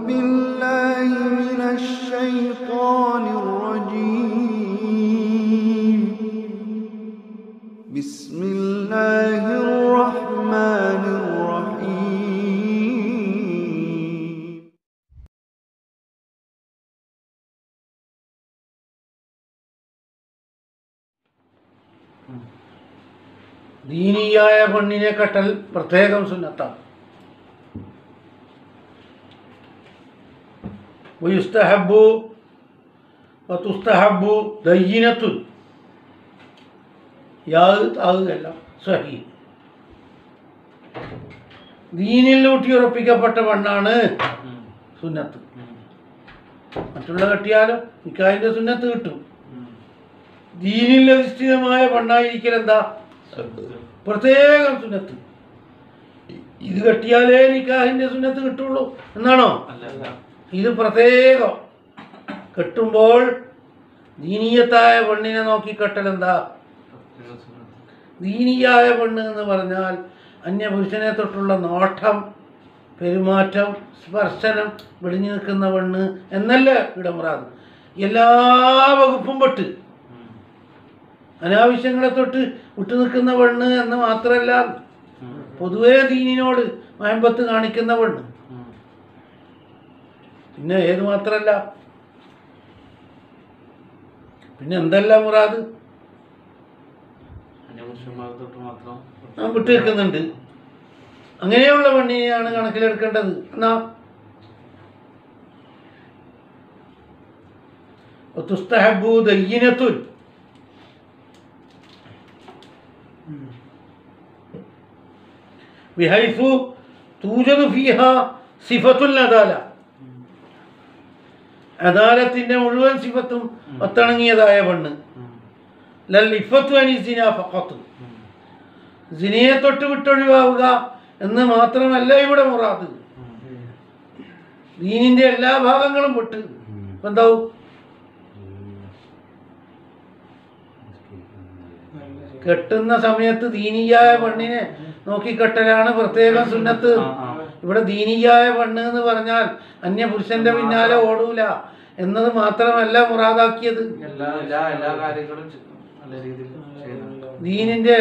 بالله من الشيطان الرجيم. بسم الله الرحمن الرحيم. ദീനിയായ പെണ്ണിനെ കെട്ടൽ പ്രത്യേകം സുന്നത്താണ്. വയുസ്തഹബ്ബു വതുസ്തഹബ്ബു ദയ്യിനത്തുൻ യാഹ് സഹീഹ്. ദീനിൽ ഊട്ടിയുറപ്പിക്കപ്പെട്ട പെണ്ണാണ് സുന്നത്ത്. മറ്റുള്ള കെട്ടിയാലും നിക്കാഹിന്റെ സുന്നത്ത് കിട്ടും. ദീനിൽ അധിഷ്ഠിതമായ പെണ്ണായിരിക്കൽ എന്താ പ്രത്യേകം സുന്നത്ത്. ഇത് കെട്ടിയാലേ നിക്കാഹിന്റെ സുന്നത്ത് കിട്ടുള്ളൂ എന്നാണോ? ഇത് പ്രത്യേകം. കെട്ടുമ്പോൾ ദീനീയത്തായ പെണ്ണിനെ നോക്കി കെട്ടൽ എന്താ? ദീനീയായ പെണ്ണ് എന്ന് പറഞ്ഞാൽ അന്യപുരുഷനെ തൊട്ടുള്ള നോട്ടം, പെരുമാറ്റം, സ്പർശനം വെടിഞ്ഞു നിൽക്കുന്ന പെണ്ണ് എന്നല്ല ഇടമുറാത്. എല്ലാ വകുപ്പും പെട്ട് അനാവശ്യങ്ങളെ തൊട്ട് വിട്ടുനിൽക്കുന്ന പെണ്ണ് എന്ന് മാത്രമല്ല, പൊതുവേ ദീനിനോട് മഹബത്ത് കാണിക്കുന്ന പെണ്ണ്. പിന്നെ ഏത് മാത്രമല്ല, പിന്നെ എന്തല്ല മുറാദ്? നാം വിട്ടു നിൽക്കുന്നുണ്ട്. അങ്ങനെയുള്ള പെണ്ണിനെയാണ് കണക്കിലെടുക്കേണ്ടത്. എന്നാ തുസ്തഹബ്ബു ദയ്യിനത്തുൻ ബിഹൈസു തൂജദു ഫീഹാ സിഫത്തുൽ അദാല. അദാലത്തിന്റെ മുഴുവൻ സിഫത്തും ഒത്തിണങ്ങിയതായ പെണ്ണ്. ലൽ ഇഫത്തു അനി സിന ഫഖത്ത്. സിനയെ തൊട്ട് വിട്ടൊഴിവാവുക എന്ന് മാത്രമല്ല ഇവിടെ മുറാദ്. ദീനിന്റെ എല്ലാ ഭാഗങ്ങളും വിട്ട് എന്താവും? കെട്ടുന്ന സമയത്ത് ദീനിയായ പെണ്ണിനെ നോക്കിക്കെട്ടലാണ് പ്രത്യേകം സുന്നത്ത്. ഇവിടെ ദീനിയായ പെണ്ണ് എന്ന് പറഞ്ഞാൽ അന്യപുരുഷന്റെ പിന്നാലെ ഓടൂല എന്നത് മാത്രമല്ല മുറാദാക്കിയത്. ദീനിന്റെ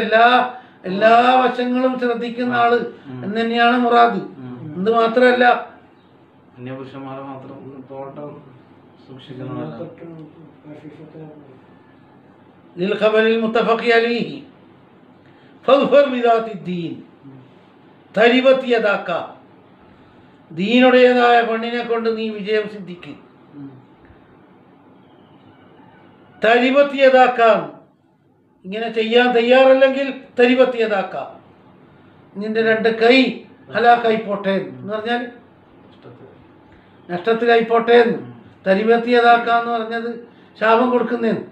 എല്ലാ വശങ്ങളും ശ്രദ്ധിക്കുന്ന ആള് എന്ന് തന്നെയാണ് മുറാദ്. എന്ത് മാത്രമല്ല, അന്യപുരുഷന്മാരെ മാത്രം സൂക്ഷിക്കുന്നതല്ല. ലിൽഖബറിൽ മുത്തഫഖി അലൈഹി ഫദ്ഫർ ബിദാത്തിദ്ദീൻ തരിബത് യദാക. ദീനുടേതായ പെണ്ണിനെ കൊണ്ട് നീ വിജയം സിദ്ധിക്ക്. തരിബത് യദാക, ഇങ്ങനെ ചെയ്യാൻ തയ്യാറല്ലെങ്കിൽ തരിബത് യദാക, നിന്റെ രണ്ട് കൈ ഹലാക്കായി പോട്ടെ എന്ന് പറഞ്ഞാൽ നഷ്ടത്തിലായി പോട്ടെ എന്ന്. തരിബത് യദാക എന്ന് പറഞ്ഞത് ശാപം കൊടുക്കുന്നേന്ന്.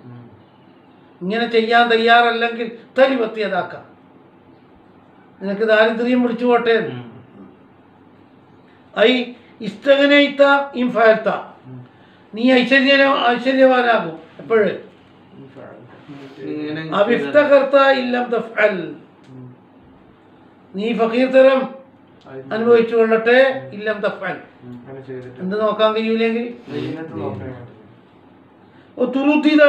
ഇങ്ങനെ ചെയ്യാൻ തയ്യാറല്ലെങ്കിൽ തരിബത് യദാക, നിനക്ക് ദാരിദ്ര്യം പിടിച്ചു പോട്ടെ. ഐ ഇസ്തഗ്നൈത ഇൻ ഫഅൽത, നീ ഐശ്വര്യവാനാകും എപ്പോഴും. അവിഫ്തഖർത ഇല്ലം തഫ്അൽ, നീ ഫഖീർ തരം അനുഭവിച്ചു കൊള്ളട്ടെ. ഇല്ലം തഫ്അൽ, എന്ത് നോക്കാൻ കഴിയൂലെങ്കിൽ. തുറുദ്ദിദ,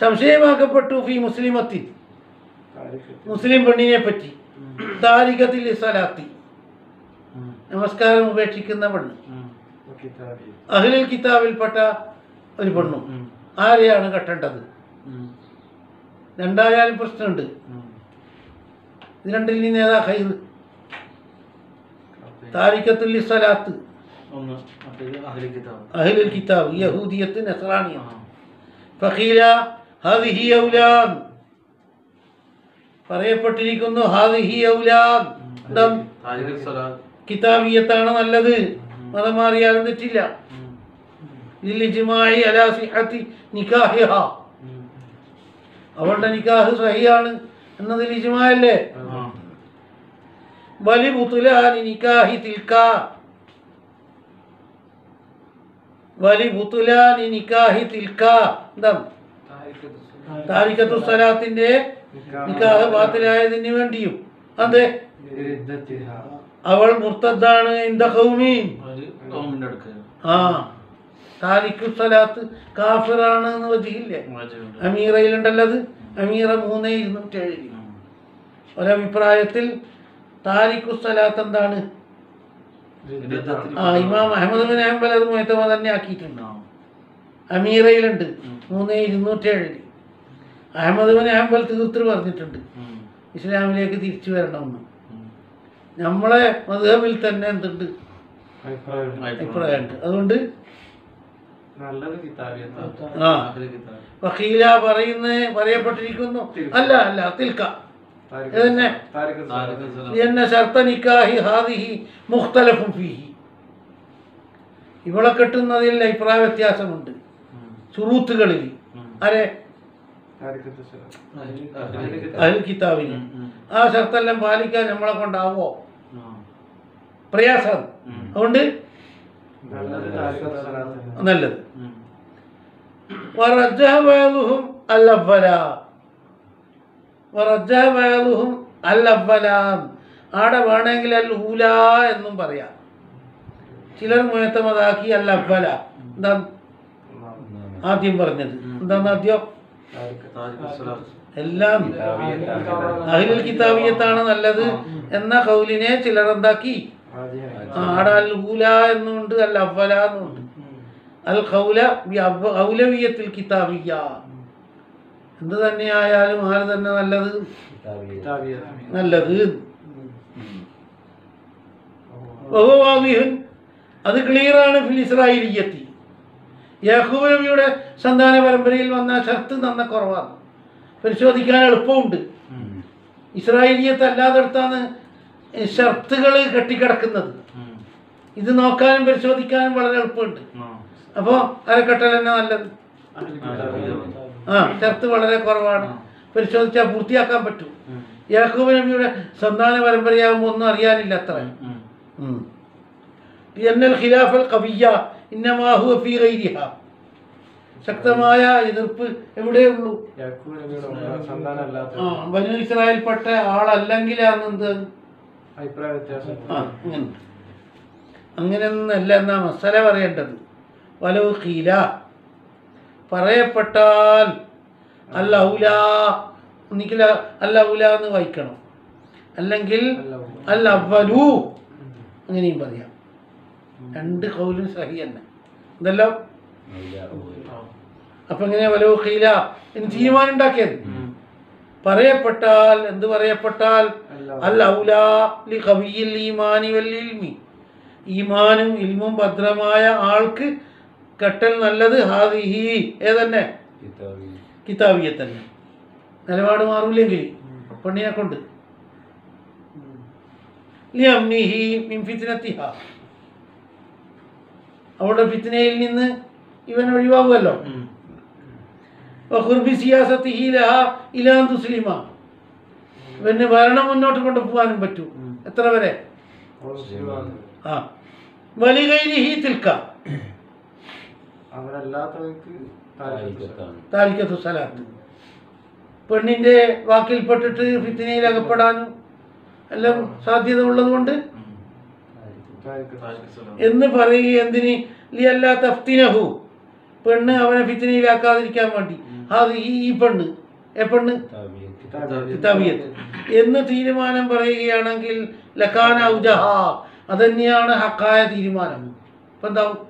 സംശയമാക്കപ്പെട്ടു. ഫി മുസ്ലിമത്തി, മുസ്ലിം പെണ്ണിനെ പറ്റി. താരിഖത്തിൽ സ്വലാത്തി, നമസ്കാരം ഉപേക്ഷിക്കുന്ന പെണ്ണ്. അഹ്ലുൽ കിതാബിൽപ്പെട്ട ഒരു പെണ്ണും. ആരെയാണ് കെട്ടേണ്ടത്? രണ്ടായാലും പ്രശ്നമുണ്ട്. ഇത് രണ്ടിൽ നിന്ന് ഏതാ ഖൈർ? താരിഖത്തുൽ സ്വലാത്ത് അഹ്ലുൽ കിതാബ്, യഹൂദിയത്ത്, നസ്രാനിയ. ഫഖീല ഹാദിഹി ഔലാദ്, പറയപ്പെട്ടിരിക്കുന്നു ഹാദിഹി ഔലാദ്, കിതാബിയത്താണ് നല്ലത്, മതം മാറിയാലും തെറ്റില്ല. ലിൽഇജ്മാഇ അലാ സിഹത്തി നികാഹിഹാ, അവളുടെ നിക്കാഹ് സഹിയാണ് എന്നതിൽ ഇജ്മാഅല്ലേ. വലി ബുത്ലാനി നിക്കാഹി തിൽക, വലി ബുത്ലാനി നിക്കാഹി തിൽക, എന്താ താരിഖത്തു സ്വലാത്തിന്റെ നിക്കാഹ് ബാത്തിലായതിന് വേണ്ടിയും. അതെ, അവൾ മുർത്തദ്ദാണ്. ഇന്ദ ഖൗമി, ഗവൺമെന്റ് എടുക്കുക. ആ താരിഖു സ്വലാത്ത് കാഫിറാണ് എന്ന് വജില്ലേ. അമീറയിലുണ്ടല്ലോ അത്. അമീറ 3207. ഒരഭിപ്രായത്തിൽ താരിഖു സ്വലാത്ത് എന്താണ്? ഇമാം അഹ്മദ് ബിൻ ഹംബൽ അത് മുഅ്തമ തന്നെ ആക്കിയിട്ടുണ്ട്. അമീറയിലുണ്ട് 3207. അഹ്മദ് ബിൻ ഹംബൽ തീർത്ത് പറഞ്ഞിട്ടുണ്ട് ഇസ്ലാമിലേക്ക് തിരിച്ചു വരണമെന്ന്. നമ്മളെ മദ്ഹബിൽ തന്നെ എന്തുണ്ട്? അഭിപ്രായമുണ്ട്. അതുകൊണ്ട് ആ വഖീല പറയപ്പെട്ടിരിക്കുന്നു. അല്ല അല്ല തിൽക്ക ഇതന്നെ ശർത്ത നിക്കാഹി ഹാദിഹി മുഖ്തലഫുൻ ഫീഹി. ഇവളെ കെട്ടുന്നതിൽ അഭിപ്രായ വ്യത്യാസമുണ്ട് ശുറൂത്തുകളിൽ. ആരെ? അഹ്ലുൽ കിതാബിന്. ആ ഷർത്തെല്ലാം പാലിക്കാൻ നമ്മളെ കൊണ്ടാവോ? പ്രയാസം. അതുകൊണ്ട് നല്ലത്. ആടെ വേണമെങ്കിൽ അൽ ഊല എന്നും പറയാം. ചിലർ മുഅ്തമദാക്കി അൽ അവ്വല. എന്താ ആദ്യം പറഞ്ഞത്? എന്താന്ന് ആദ്യം? എല്ലാം അഹ്ലുൽ കിതാബിയത്താണ് നല്ലത് എന്ന ഖൗലിനെ ചിലർ എന്താക്കി ആടെ അൽ ഊല എന്നുണ്ട് അൽ അവ്വല എന്നുണ്ട്. അൽ ഖൗല ബി ഔലവിയത്തിൽ കിതാബിയ്യ. എന്ത് തന്നെയായാലും ആര് തന്നെ നല്ലത്? നല്ലത്. അത് ക്ലിയറാണ്. ഫിൽ ഇസ്രായേലിയ്യത്തി യാക്കൂബ് നബിയുടെ സന്താന പരമ്പരയിൽ വന്ന ഷർത്ത് നന്ന കുറവാണ്. പരിശോധിക്കാൻ എളുപ്പമുണ്ട്. ഇസ്രായേലിയത്ത് അല്ലാത്തടത്താണ് ഷർത്തുകൾ കെട്ടിക്കിടക്കുന്നത്. ഇത് നോക്കാനും പരിശോധിക്കാനും വളരെ എളുപ്പമുണ്ട്. അപ്പോൾ അരക്കെട്ടൽ തന്നെ നല്ലത്. ആ ഷർത്ത് വളരെ കുറവാണ്. പരിശോധിച്ചാൽ പൂർത്തിയാക്കാൻ പറ്റും. യാക്കൂബ് നബിയുടെ സന്താന പരമ്പരയാകുമ്പോൾ ഒന്നും അറിയാനില്ല അത്ര. ഖിലാഫൽ ഖവിയ്യ ഇന്നമാ ഹുവ ഫീ ഗൈരിഹ. ശക്തമായ എതിർപ്പ് എവിടെയുള്ളൂ? ബനൂ ഇസ്രായേൽപ്പെട്ട ആളല്ലെങ്കിലാണ് എന്ത് അങ്ങനെയൊന്നല്ല എന്നാ മസല പറയേണ്ടത്. വലൗ ഖീല പറയപ്പെട്ടാൽ അല്ലൗല ഒന്നിക്കിൽ അല്ലൗല എന്ന് വായിക്കണം, അല്ലെങ്കിൽ അല്ലവ്വലു അങ്ങനെയും പറയാം. രണ്ട് ഖൗലും സഹി തന്നെ ഇതല്ലോ. അപ്പൊ എങ്ങനെയാ വലൗ ഖീല എന്ന് തീരുമാനം ഉണ്ടാക്കിയത്? പറയപ്പെട്ടാൽ എന്ത് പറയപ്പെട്ടാൽ അല്ലൗല ലി ഖവിയിൽ ഈമാനി വൽ ഇൽമി, ഈമാനും ഇൽമും ഭദ്രമായ ആൾക്ക് കെട്ടൽ നല്ലത് ഹാദിഹി ഏതന്നെ കിതാബിയെ തന്നെ. നിലപാട് മാറൂല്ലെങ്കിൽ പെണ്ണിനെ കൊണ്ട് ലിയംനിഹി മിൻ ഫിത്നതിഹ, അവളുടെ ഫിത്നയിൽ നിന്ന് ഇവൻ ഒഴിവാകുമല്ലോ. വഖുർബി സിയാസതിഹി ലഹാ ഇലാ അൻ തുസ്ലിമ, ഇവന് ഭരണം മുന്നോട്ട് കൊണ്ടുപോകാനും പറ്റും. എത്ര വരെ? ആ വലിഗൈരിഹി തിൽക, താരിഖത്തു സലാത്ത്. പെണ്ണിന്റെ വാക്കിൽപ്പെട്ടിട്ട് ഫിത്നയിൽ അകപ്പെടാനും എല്ലാം സാധ്യത ഉള്ളത് കൊണ്ട് എന്ന് പറയുക. എന്തിന്? ലിയല്ലാ തഫ്തിനഹു, പെണ്ണ് അവനെ ഫിത്നയിലാക്കാതിരിക്കാൻ വേണ്ടി. അത് ഈ പെണ്ണ് പെണ്ണ് കിതാബിയത്ത് എന്ന് തീരുമാനം പറയുകയാണെങ്കിൽ ലക്കാന ഉജഹ, അതന്നെയാണ് ഹക്കായ തീരുമാനം. ഇപ്പം എന്താവും?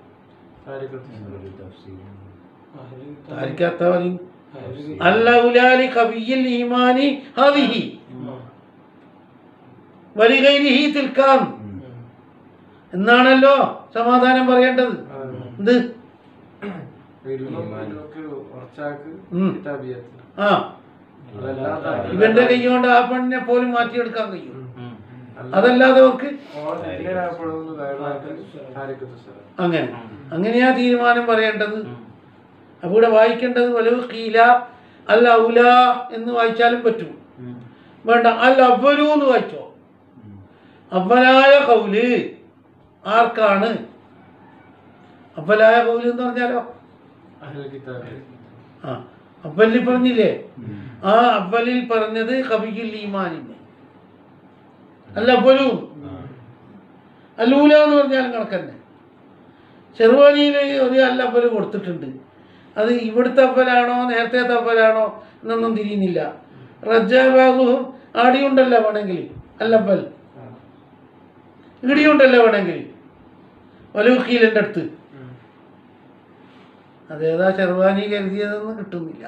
എന്നാണല്ലോ സമാധാനം പറയേണ്ടത്. എന്ത്? ആ ഇവന്റെ കൈ കൊണ്ട് ആ പെണ്ണിനെ പോലും മാറ്റിയെടുക്കാൻ കഴിയും. അതല്ലാതെ അവർക്ക് അങ്ങനെയാ തീരുമാനം പറയേണ്ടത്. അപ്പൊ ഇവിടെ വായിക്കേണ്ടത് വലൗ ഖീല അൽ ഔല എന്ന് വായിച്ചാലും പറ്റും. വേണ്ട, അൽ അവ്വലു എന്ന് വായിച്ചോ. അവ്വലായ ഖൗല് ആർക്കാണ്? അവ്വലായ ഖൗല് എന്ന് പറഞ്ഞാലോ ആ അവ്വലിൽ പറഞ്ഞില്ലേ? ആ അവ്വലിൽ പറഞ്ഞത് ഖവിയുൽ ഈമാനിനെ. അൽ അവ്വലു അല്ലൂല എന്ന് പറഞ്ഞാലും കണക്കന്നെ. ഷെർവാനിയിൽ ഒരു അല്ലപ്പൽ കൊടുത്തിട്ടുണ്ട്. അത് ഇവിടുത്തെ അപ്പലാണോ നേരത്തെ അപ്പലാണോ എന്നൊന്നും തിരിയുന്നില്ല. റജാബാദും ആടിയുണ്ടല്ലോ വേണമെങ്കിൽ അല്ലപ്പൽ, ഇടിയുണ്ടല്ലോ വേണമെങ്കിൽ വലൂഖീലിൻ്റെ അടുത്ത്. അതേതാ ഷെർവാനി കരുതിയതെന്ന് കിട്ടുന്നില്ല.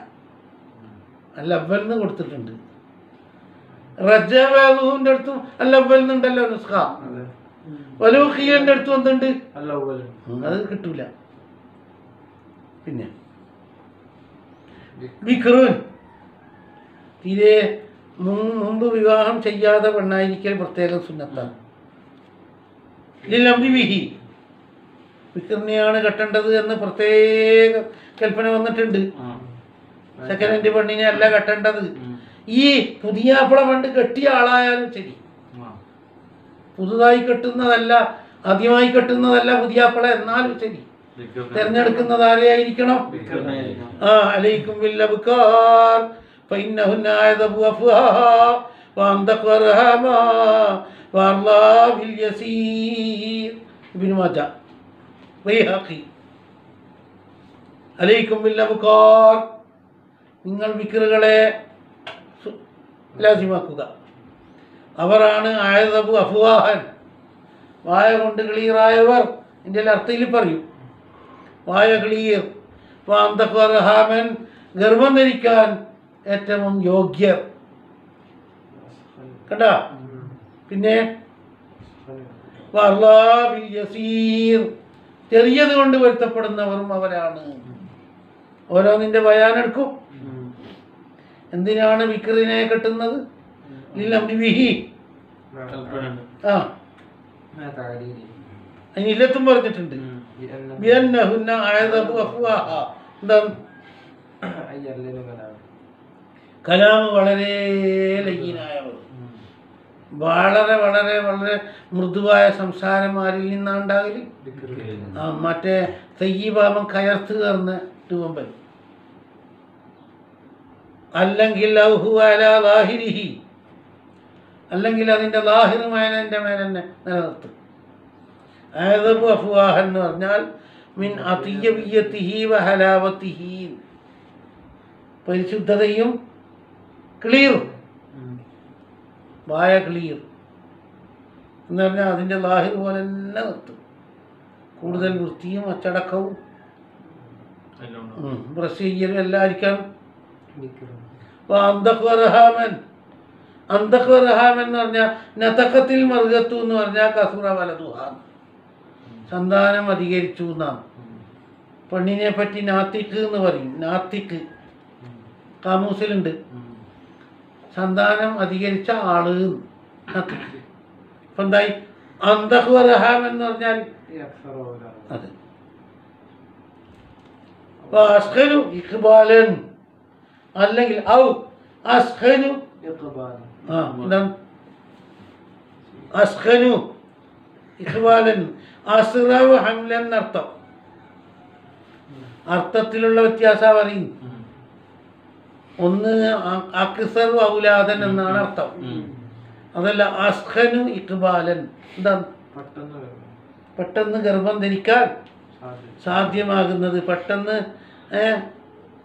അല്ലവലിന് കൊടുത്തിട്ടുണ്ട്. റജാബാദുവിൻ്റെ അടുത്തും അല്ലവലിനുണ്ടല്ലോ നുസ്ഖ. വലൂഖീലിൻ്റെ അടുത്തും എന്തുണ്ട്? അത് കിട്ടൂല. പിന്നെ ബിക്റുൻ, തീരെ മുമ്പ് വിവാഹം ചെയ്യാതെ പെണ്ണായിരിക്കൽ പ്രത്യേകം സുന്നത്താണ്. ലിൽഅംരി, ബിക്റിനെയാണ് കെട്ടേണ്ടത് എന്ന് പ്രത്യേക കൽപ്പന വന്നിട്ടുണ്ട്. സെക്കൻഡ് ഹാൻഡ് പെണ്ണിനെ അല്ല കെട്ടേണ്ടത്. ഈ പുതിയാപ്പിള പണ്ട് കെട്ടിയ ആളായാലും ശരി, പുതുതായി കെട്ടുന്നതല്ല, ആദ്യമായി കെട്ടുന്നതല്ല പുതിയാപ്പിള എന്നാലും ശരി, തിരഞ്ഞെടുക്കുന്നത് ആരെയായിരിക്കണം? അലൈക്കും ബില്ലബ്കാർ ഫഇന്നഹുന്ന അദബു അഫ്വാഹ വഅൻദഖു അർഹാമ വഅർലാ ബിൽ യസീർ. ഇബ്നു മാജ, ബൈഹഖി. അലൈക്കും ബില്ലബ്കാർ, നിങ്ങൾ വിക്റുകളെ ലാസിമാക്കുക. അവരാണ് അദബു അഫ്വാഹൻ, വായ കൊണ്ട് ക്ലിയറായവർ. ഇതിൻ്റെ അർത്ഥത്തിൽ പറയും വായ ക്ലിയർ. വഅൻദഖു അർഹാമൻ, ഗർഭം ധരിക്കാൻ ഏറ്റവും യോഗ്യർ. കണ്ടാ? പിന്നെ വഅർലാ ബിൽ യസീർ, ചെറിയത് കൊണ്ട് വരുത്തപ്പെടുന്നവരും അവരാണ്. ഓരോന്നിൻ്റെ ബയാനെടുക്കും. എന്തിനാണ് വിക്റിനെ കെട്ടുന്നത്? ലിൽഅംരി. അതിന് ഇല്ലത്തും പറഞ്ഞിട്ടുണ്ട്. ബിഅന്നഹുന്ന അഅദബു അഫ്വാഹ. എന്താണ്? കലാമ് വളരെ ലയ്യനായവർ, വളരെ വളരെ വളരെ മൃദുവായ സംസാരമാരിൽ നിന്നാണ്ടാകല്. മറ്റേ തയ്യിബാമൻ കയർത്ത് കയറുന്ന രൂപം. അല്ലെങ്കിൽ ലഹു അലാ ലാഹിരിഹി, അല്ലെങ്കിൽ അതിൻ്റെ ലാഹിറുമായ എൻ്റെ മേലെ തന്നെ നിലനിർത്തും. അദബു അഫ്വാഹ എന്ന് പറഞ്ഞാൽ മിൻ അതിയ്യബിയ്യതിഹി വഹലാവതിഹി, പരിശുദ്ധതയും ക്ലിയറും. വായ ക്ലിയർ എന്ന് പറഞ്ഞാൽ അതിൻ്റെ ലാഹിർ പോലെ തന്നെ നിർത്തും. കൂടുതൽ വൃത്തിയും അച്ചടക്കവും ബ്രഷ് ചെയ്യലും എല്ലായിരിക്കണം. അന്തഖു റഹാമൻ, അന്തഖു റഹാമൻ എന്ന് പറഞ്ഞാൽ നതഖത്തിൽ മർഗത്തു എന്ന് പറഞ്ഞാൽ കസുറ വലതുഹാൻ, സന്താനം അധികരിച്ചു എന്നാണ്. പെണ്ണിനെ പറ്റി നാത്തിക്ക് എന്ന് പറയും. നാത്തിക്ക് കാമൂസിലുണ്ട്. സന്താനം അധികരിച്ച ആള് നാത്തിക്ക്. ഇപ്പം എന്തായി? അന്തഖു റഹാമൻ എന്ന് പറഞ്ഞാൽ അതെ. അസ്ഖനു ഇഖ്ബാലൻ, അല്ലെങ്കിൽ ഔ അസ്ഖനു, എന്താണ് അസ്ഖനു ഇഖ്ബാലൻ, അസ്റവ ഹംലൻ എന്നർത്ഥം. അർത്ഥത്തിലുള്ള വ്യത്യാസം പറയും. ഒന്ന് അക്സർ ഔലാദൻ എന്നാണ് അർത്ഥം. അതല്ല അസ്ഖനു ഇഖ്ബാലൻ, എന്താണ്? പെട്ടെന്ന് ഗർഭം ധരിക്കാൻ സാധ്യമാകുന്നത്, പെട്ടെന്ന്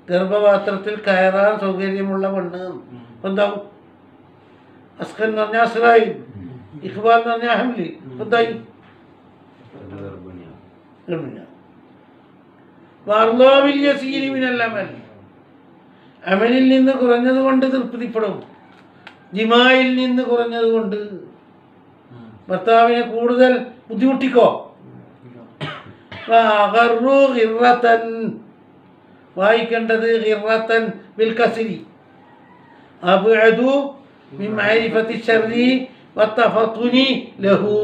ഗർഭപാത്രത്തിൽ കയറാൻ സൗകര്യമുള്ള പെണ്ണ്. എന്താവും? അസ്ഖൻ എന്ന് പറഞ്ഞാൽ അസ്രായി, ഇഖ്ബാൽ എന്ന് പറഞ്ഞാൽ ഹംലി. എന്തായി? അമലിൽ നിന്ന് കുറഞ്ഞത് കൊണ്ട് തൃപ്തിപ്പെടും. ജിമായിൽ നിന്ന് കുറഞ്ഞത് കൊണ്ട് ഭർത്താവിനെ കൂടുതൽ ബുദ്ധിമുട്ടിക്കോ. വായിക്കേണ്ടത് ഹിറത്തൻ ബിൽ കസ്രി. അബ്അദു മിൻ മഅരിഫത്തി ശർരി വതഫത്തുനി ലഹു.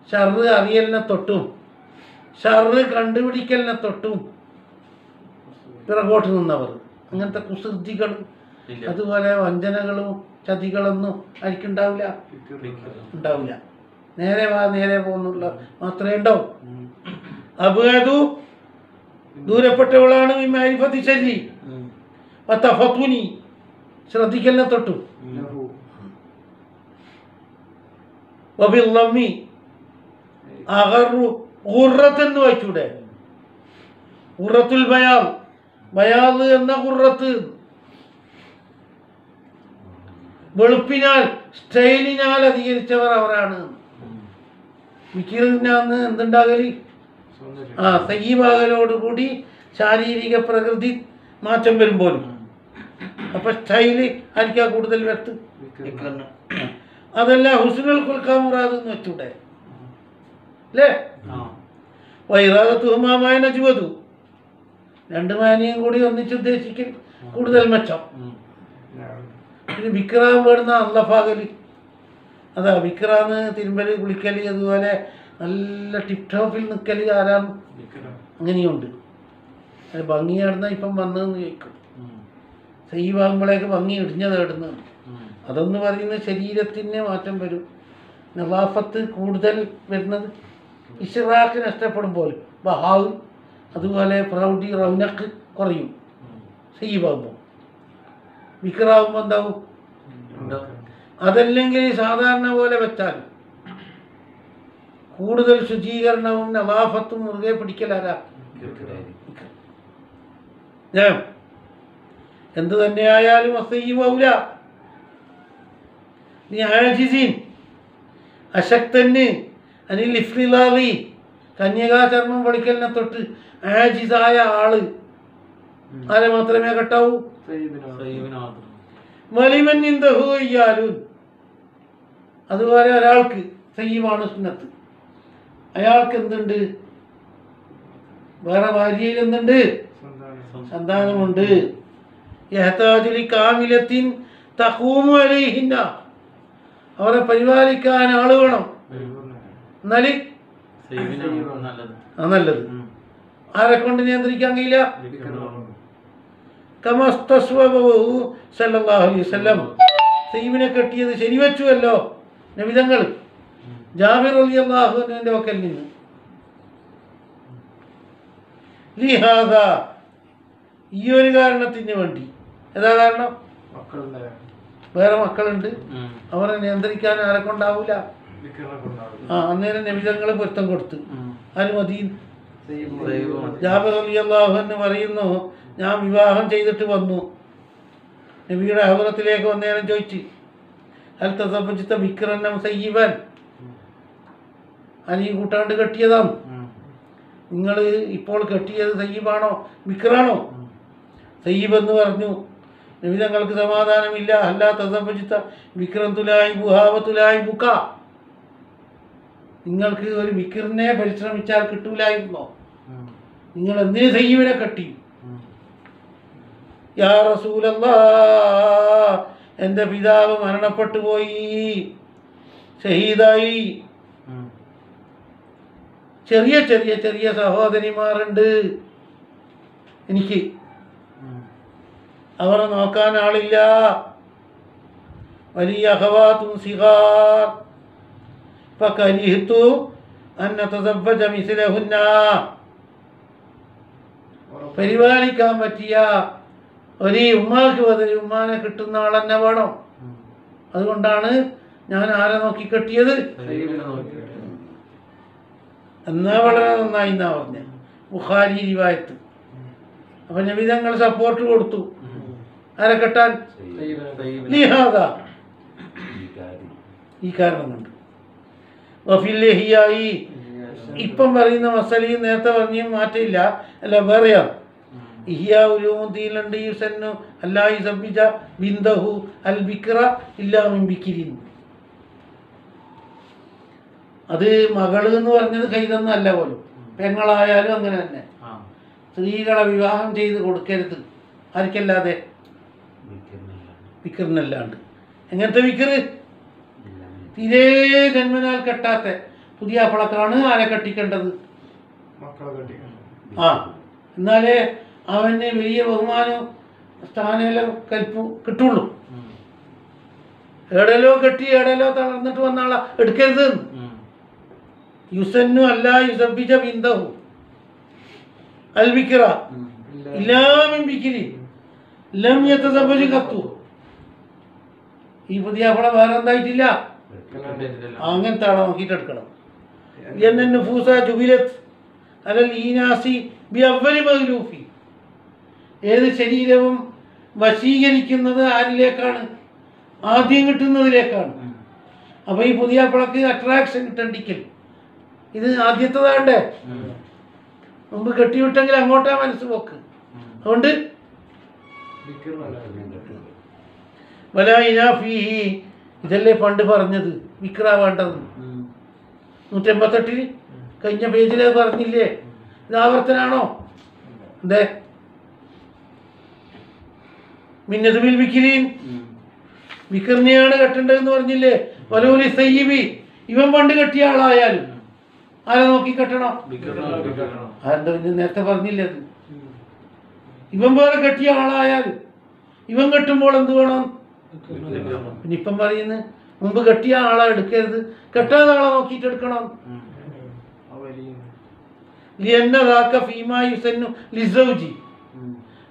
ഷർറ് അറിയലിനെ തൊട്ടും ഷർറ് കണ്ടുപിടിക്കലിനെ തൊട്ടും പിറകോട്ട് നിന്നവർ. അങ്ങനത്തെ കുസൃതികൾ, അതുപോലെ വഞ്ചനകളും ചതികളൊന്നും ആർക്കുണ്ടാവില്ല, ഉണ്ടാവില്ല. നേരെ വാ നേരെ പോകുന്നുള്ള മാത്രമേ ഉണ്ടാവും. അബ്അദു ദൂരപ്പെട്ടവളാണ് മിമാരിഫത്തി ശരി, വതഫത്തുനി ശ്രദ്ധിക്കലിനെ തൊട്ടു. വബില്ലമ്മി അഗറു ഖുറത്ത് എന്ന് വായിച്ചൂടെ? ഖുറത്തുൽ ബയാദ്, ബയാദ് എന്ന ഖുറത്ത്, വെളുപ്പിനാൽ സ്റ്റൈലിനാൽ അധികരിച്ചവർ അവരാണ്. വിക്കിറിനാന്ന് എന്തുണ്ടാകല്? സയ്യിബാകലോടുകൂടി ശാരീരിക പ്രകൃതി മാറ്റം വരുമ്പോഴും. അപ്പൊ സ്റ്റൈല് ആയിരിക്കാ കൂടുതൽ വ്യക്തി. അതല്ല ഹുസ്നുൽ ഖുൽഖ മുറാദ് എന്ന് വെച്ചൂടെ? അല്ലേ? വൈറാദത്തുഹുമായ നജ്വതു, രണ്ട് മാനിയും കൂടി ഒന്നിച്ചുദ്ദേശിക്കൽ കൂടുതൽ മെച്ചം. പിന്നെ വിക്രാൻ വേടുന്ന അള്ളഫാകല്, അതാ വിക്രാന്ന് തിരുമ്പല് കുളിക്കല്, അതുപോലെ നല്ല ടിപ് ടോപ്പിൽ നിൽക്കല് ആരാണ്? അങ്ങനെയുണ്ട്. അത് ഭംഗിയാടുന്ന ഇപ്പം വന്നതെന്ന് ചോദിക്കും. സയ്യിബാകുമ്പോഴേക്ക് ഭംഗി ഇടിഞ്ഞത് ഇടുന്നത്. അതെന്ന് പറയുന്നത് ശരീരത്തിന് മാറ്റം വരും, നവാഫത്ത് കൂടുതൽ വരുന്നത്. ഇഷ്റാഖ് നഷ്ടപ്പെടുമ്പോൾ ബഹാവ്, അതുപോലെ പ്രൗഢി റൗനക്ക് കുറയും സയ്യിബാകുമ്പോൾ. വിക്രാവുമ്പോൾ എന്താവും? അതല്ലെങ്കിൽ സാധാരണ പോലെ വെച്ചാൽ കൂടുതൽ ശുചീകരണവും നവാഫത്തും മുറുകെ പിടിക്കലാരാ? ഞാൻ എന്തു തന്നെയായാലും അസയ്യിബൗല. നീ ആജിസീൻ, അശക്തന്, അനിൽ ഇഫ്ലിലാലി, കന്യകാചർമ്മം പൊളിക്കലിനെ തൊട്ട് ആജിസായ ആള് ആരെ മാത്രമേ കെട്ടാവൂ? മലിമന്നിന്തഹു അയ്യാലൂൻ. അതുപോലെ ഒരാൾക്ക് സയ്യിബാണ് സുന്നത്ത്, അയാൾക്ക് എന്തുണ്ട്? വേറെ ഭാര്യയിൽ എന്തുണ്ട്? സന്താനമുണ്ട്. യഹ്താജുലി കാമിലത്തിൻ തഖൂമു അലൈഹിന്ന, അവരെ പരിപാലിക്കാൻ ആള് വേണം. എന്നാല് നല്ലത്. ആരെ കൊണ്ട് നിയന്ത്രിക്കാൻ കഴിയില്ല? കമസ്തസ്വബഹു സല്ലല്ലാഹു അലൈഹി വസല്ലം, സയ്യിബിനെ കെട്ടിയത് ശരിവെച്ചുവല്ലോ നബിതങ്ങൾ ജാബിർ റളിയല്ലാഹു അൻഹുവിന്റെ വക്കൽ നിന്ന്. ലിഹാദ, ഈ ഒരു കാരണത്തിന് വേണ്ടി. ഏതാ കാരണം? വേറെ മക്കളുണ്ട്, അവരെ നിയന്ത്രിക്കാൻ ആരെ കൊണ്ടാവൂല. അന്നേരം നബിതങ്ങൾ പൊരുത്തം കൊടുത്തു. ആര്? മദീൻ. ജാബിർ റളിയല്ലാഹു അൻഹു പറയുന്നു, ഞാൻ വിവാഹം ചെയ്തിട്ട് വന്നു, നബിയുടെ ഹദ്റത്തിലേക്ക് വന്നേരം ചോദിച്ചു, ഹൽ തസവ്വജ്ത ബിക്റൻ അം സയ്യിബൻ, അനി കൂട്ടാണ്ട് കെട്ടിയതാണ്, നിങ്ങൾ ഇപ്പോൾ കെട്ടിയത് സയ്യിബാണോ ബിക്റാണോ? സയ്യിബ് എന്ന് പറഞ്ഞു. നബി തങ്ങൾക്ക് സമാധാനമില്ല. അല്ലാ തസവ്വജ്ത ബിക്റൻ തുലായി ബുഹാവതുലായി ബുക, നിങ്ങൾക്ക് ഒരു ബിക്റിനെ പരിശ്രമിച്ചാൽ കിട്ടൂലായിരുന്നോ? നിങ്ങൾ എന്തിന് സയ്യിബിനെ കെട്ടി? യാ റസൂലല്ലാഹ്, എൻ്റെ പിതാവ് മരണപ്പെട്ടു പോയി, ഷഹീദായി. ചെറിയ ചെറിയ ചെറിയ സഹോദരിമാരുണ്ട് എനിക്ക്, അവരെ നോക്കാൻ ആളില്ല. വലിയ അഖവാത്തും സിഗാർ ഫകരിഹ്തു അൻ അതസവ്വജ മിസ്ലഹുന്ന, പരിപാലിക്കാൻ പറ്റിയ ഒരു ഉമ്മാക്ക് ബദൽ ഉമ്മാനെ കിട്ടുന്ന ആളെന്നെ വേണം. അതുകൊണ്ടാണ് ഞാൻ ആരെ നോക്കി കെട്ടിയത്. എന്നാ വളരെ നന്നായി എന്നാ പറഞ്ഞ ബുഖാരി റിവായത്ത്. അപ്പൊ നബി തങ്ങൾ സപ്പോർട്ട് കൊടുത്തു ആരെ കെട്ടാൻ? ലിഹാദ, ഈ കാരണം കൊണ്ട്. വഫില്ലിഹിയായി, ഇപ്പം പറയുന്ന മസലയും നേരത്തെ പറഞ്ഞ മാറ്റമില്ല, അല്ല വേറെയാണ്. ഇഹിയാ ഉലൂമുദ്ദീനുണ്ട്, യുസന്നു അല്ലാ യുസബ്ബിജ ബിന്തഹു അൽ ബിക്റ ഇല്ലാ മിൻ ബിക്രിൻ. അത് മകള് എന്ന് പറഞ്ഞത് കൈതന്നല്ല പോലും, പെങ്ങളായാലും അങ്ങനെ തന്നെ. സ്ത്രീകളെ വിവാഹം ചെയ്ത് കൊടുക്കരുത്. ആർക്കല്ലാതെ? വിക്റിനല്ലാണ്ട്. എങ്ങനത്തെ വിക്റ്? തീരെ ജന്മനാൽ കെട്ടാത്ത പുതിയ അപ്പളക്കാണ് ആരെ കെട്ടിക്കേണ്ടത്. എന്നാലേ അവന് വലിയ ബഹുമാനവും സ്ഥാനമെല്ലാം കൽപ്പും കിട്ടുള്ളൂ. എടലോ കെട്ടി എടലോ തളർന്നിട്ട് വന്ന ആളെ എടുക്കരുത്. യുസന്നു അല്ല യുസബ്ബിജ ബിന്തഹു അൽ ബിക്റ ഇല്ലാ മിൻ ബിക്രി ലം യതസവ്വജ ഖത്തു. ഈ പുതിയ അപ്പള വേറെ എന്തായിട്ടില്ല, അങ്ങനത്തെ ആളെ നോക്കിയിട്ട് എടുക്കണം. എന്നെ നഫൂസ ജുബിലത്ത് അലൽ ഈനാസി ബി അവ്വലി മഗ്ലൂഫി. ഏത് ശരീരവും വശീകരിക്കുന്നത് ആരിലേക്കാണ്? ആദ്യം കിട്ടുന്നതിലേക്കാണ്. അപ്പോൾ ഈ പുതിയ പിളക്ക് അട്രാക്ഷൻ കിട്ടണ്ടിക്കൽ ഇത് ആദ്യത്തേതാണ്ടേ. മുമ്പ് കെട്ടിവിട്ടെങ്കിൽ അങ്ങോട്ടാ മനസ്സ് പോക്ക്. അതുകൊണ്ട് വലായിനാഫീഹി ഇതല്ലേ പണ്ട് പറഞ്ഞത് വിക്ര വേണ്ടത്. 188 കഴിഞ്ഞ പേജിൽ പറഞ്ഞില്ലേ? ഇത് ആവർത്തനാണോ? എന്തേ മിന്നതുബിൽ വിക്കിരീൻ വിക്കറിനെയാണ് കെട്ടേണ്ടതെന്ന് പറഞ്ഞില്ലേ? വലൂലി സയ്യിബി ഇവൻ പണ്ട് കെട്ടിയ ആളായാലും ആരെ നോക്കി കെട്ടണം? അതെന്താ പിന്നെ നേരത്തെ പറഞ്ഞില്ലേ? അത് ഇവൻ വേറെ കെട്ടിയ ആളായാലും ഇവൻ കെട്ടുമ്പോൾ എന്ത് വേണം? പിന്നെ ഇപ്പം പറയുന്നത് മുമ്പ് കെട്ടിയ ആളെ എടുക്കരുത്, കെട്ടാതെ ആളെ നോക്കിയിട്ട് എടുക്കണം.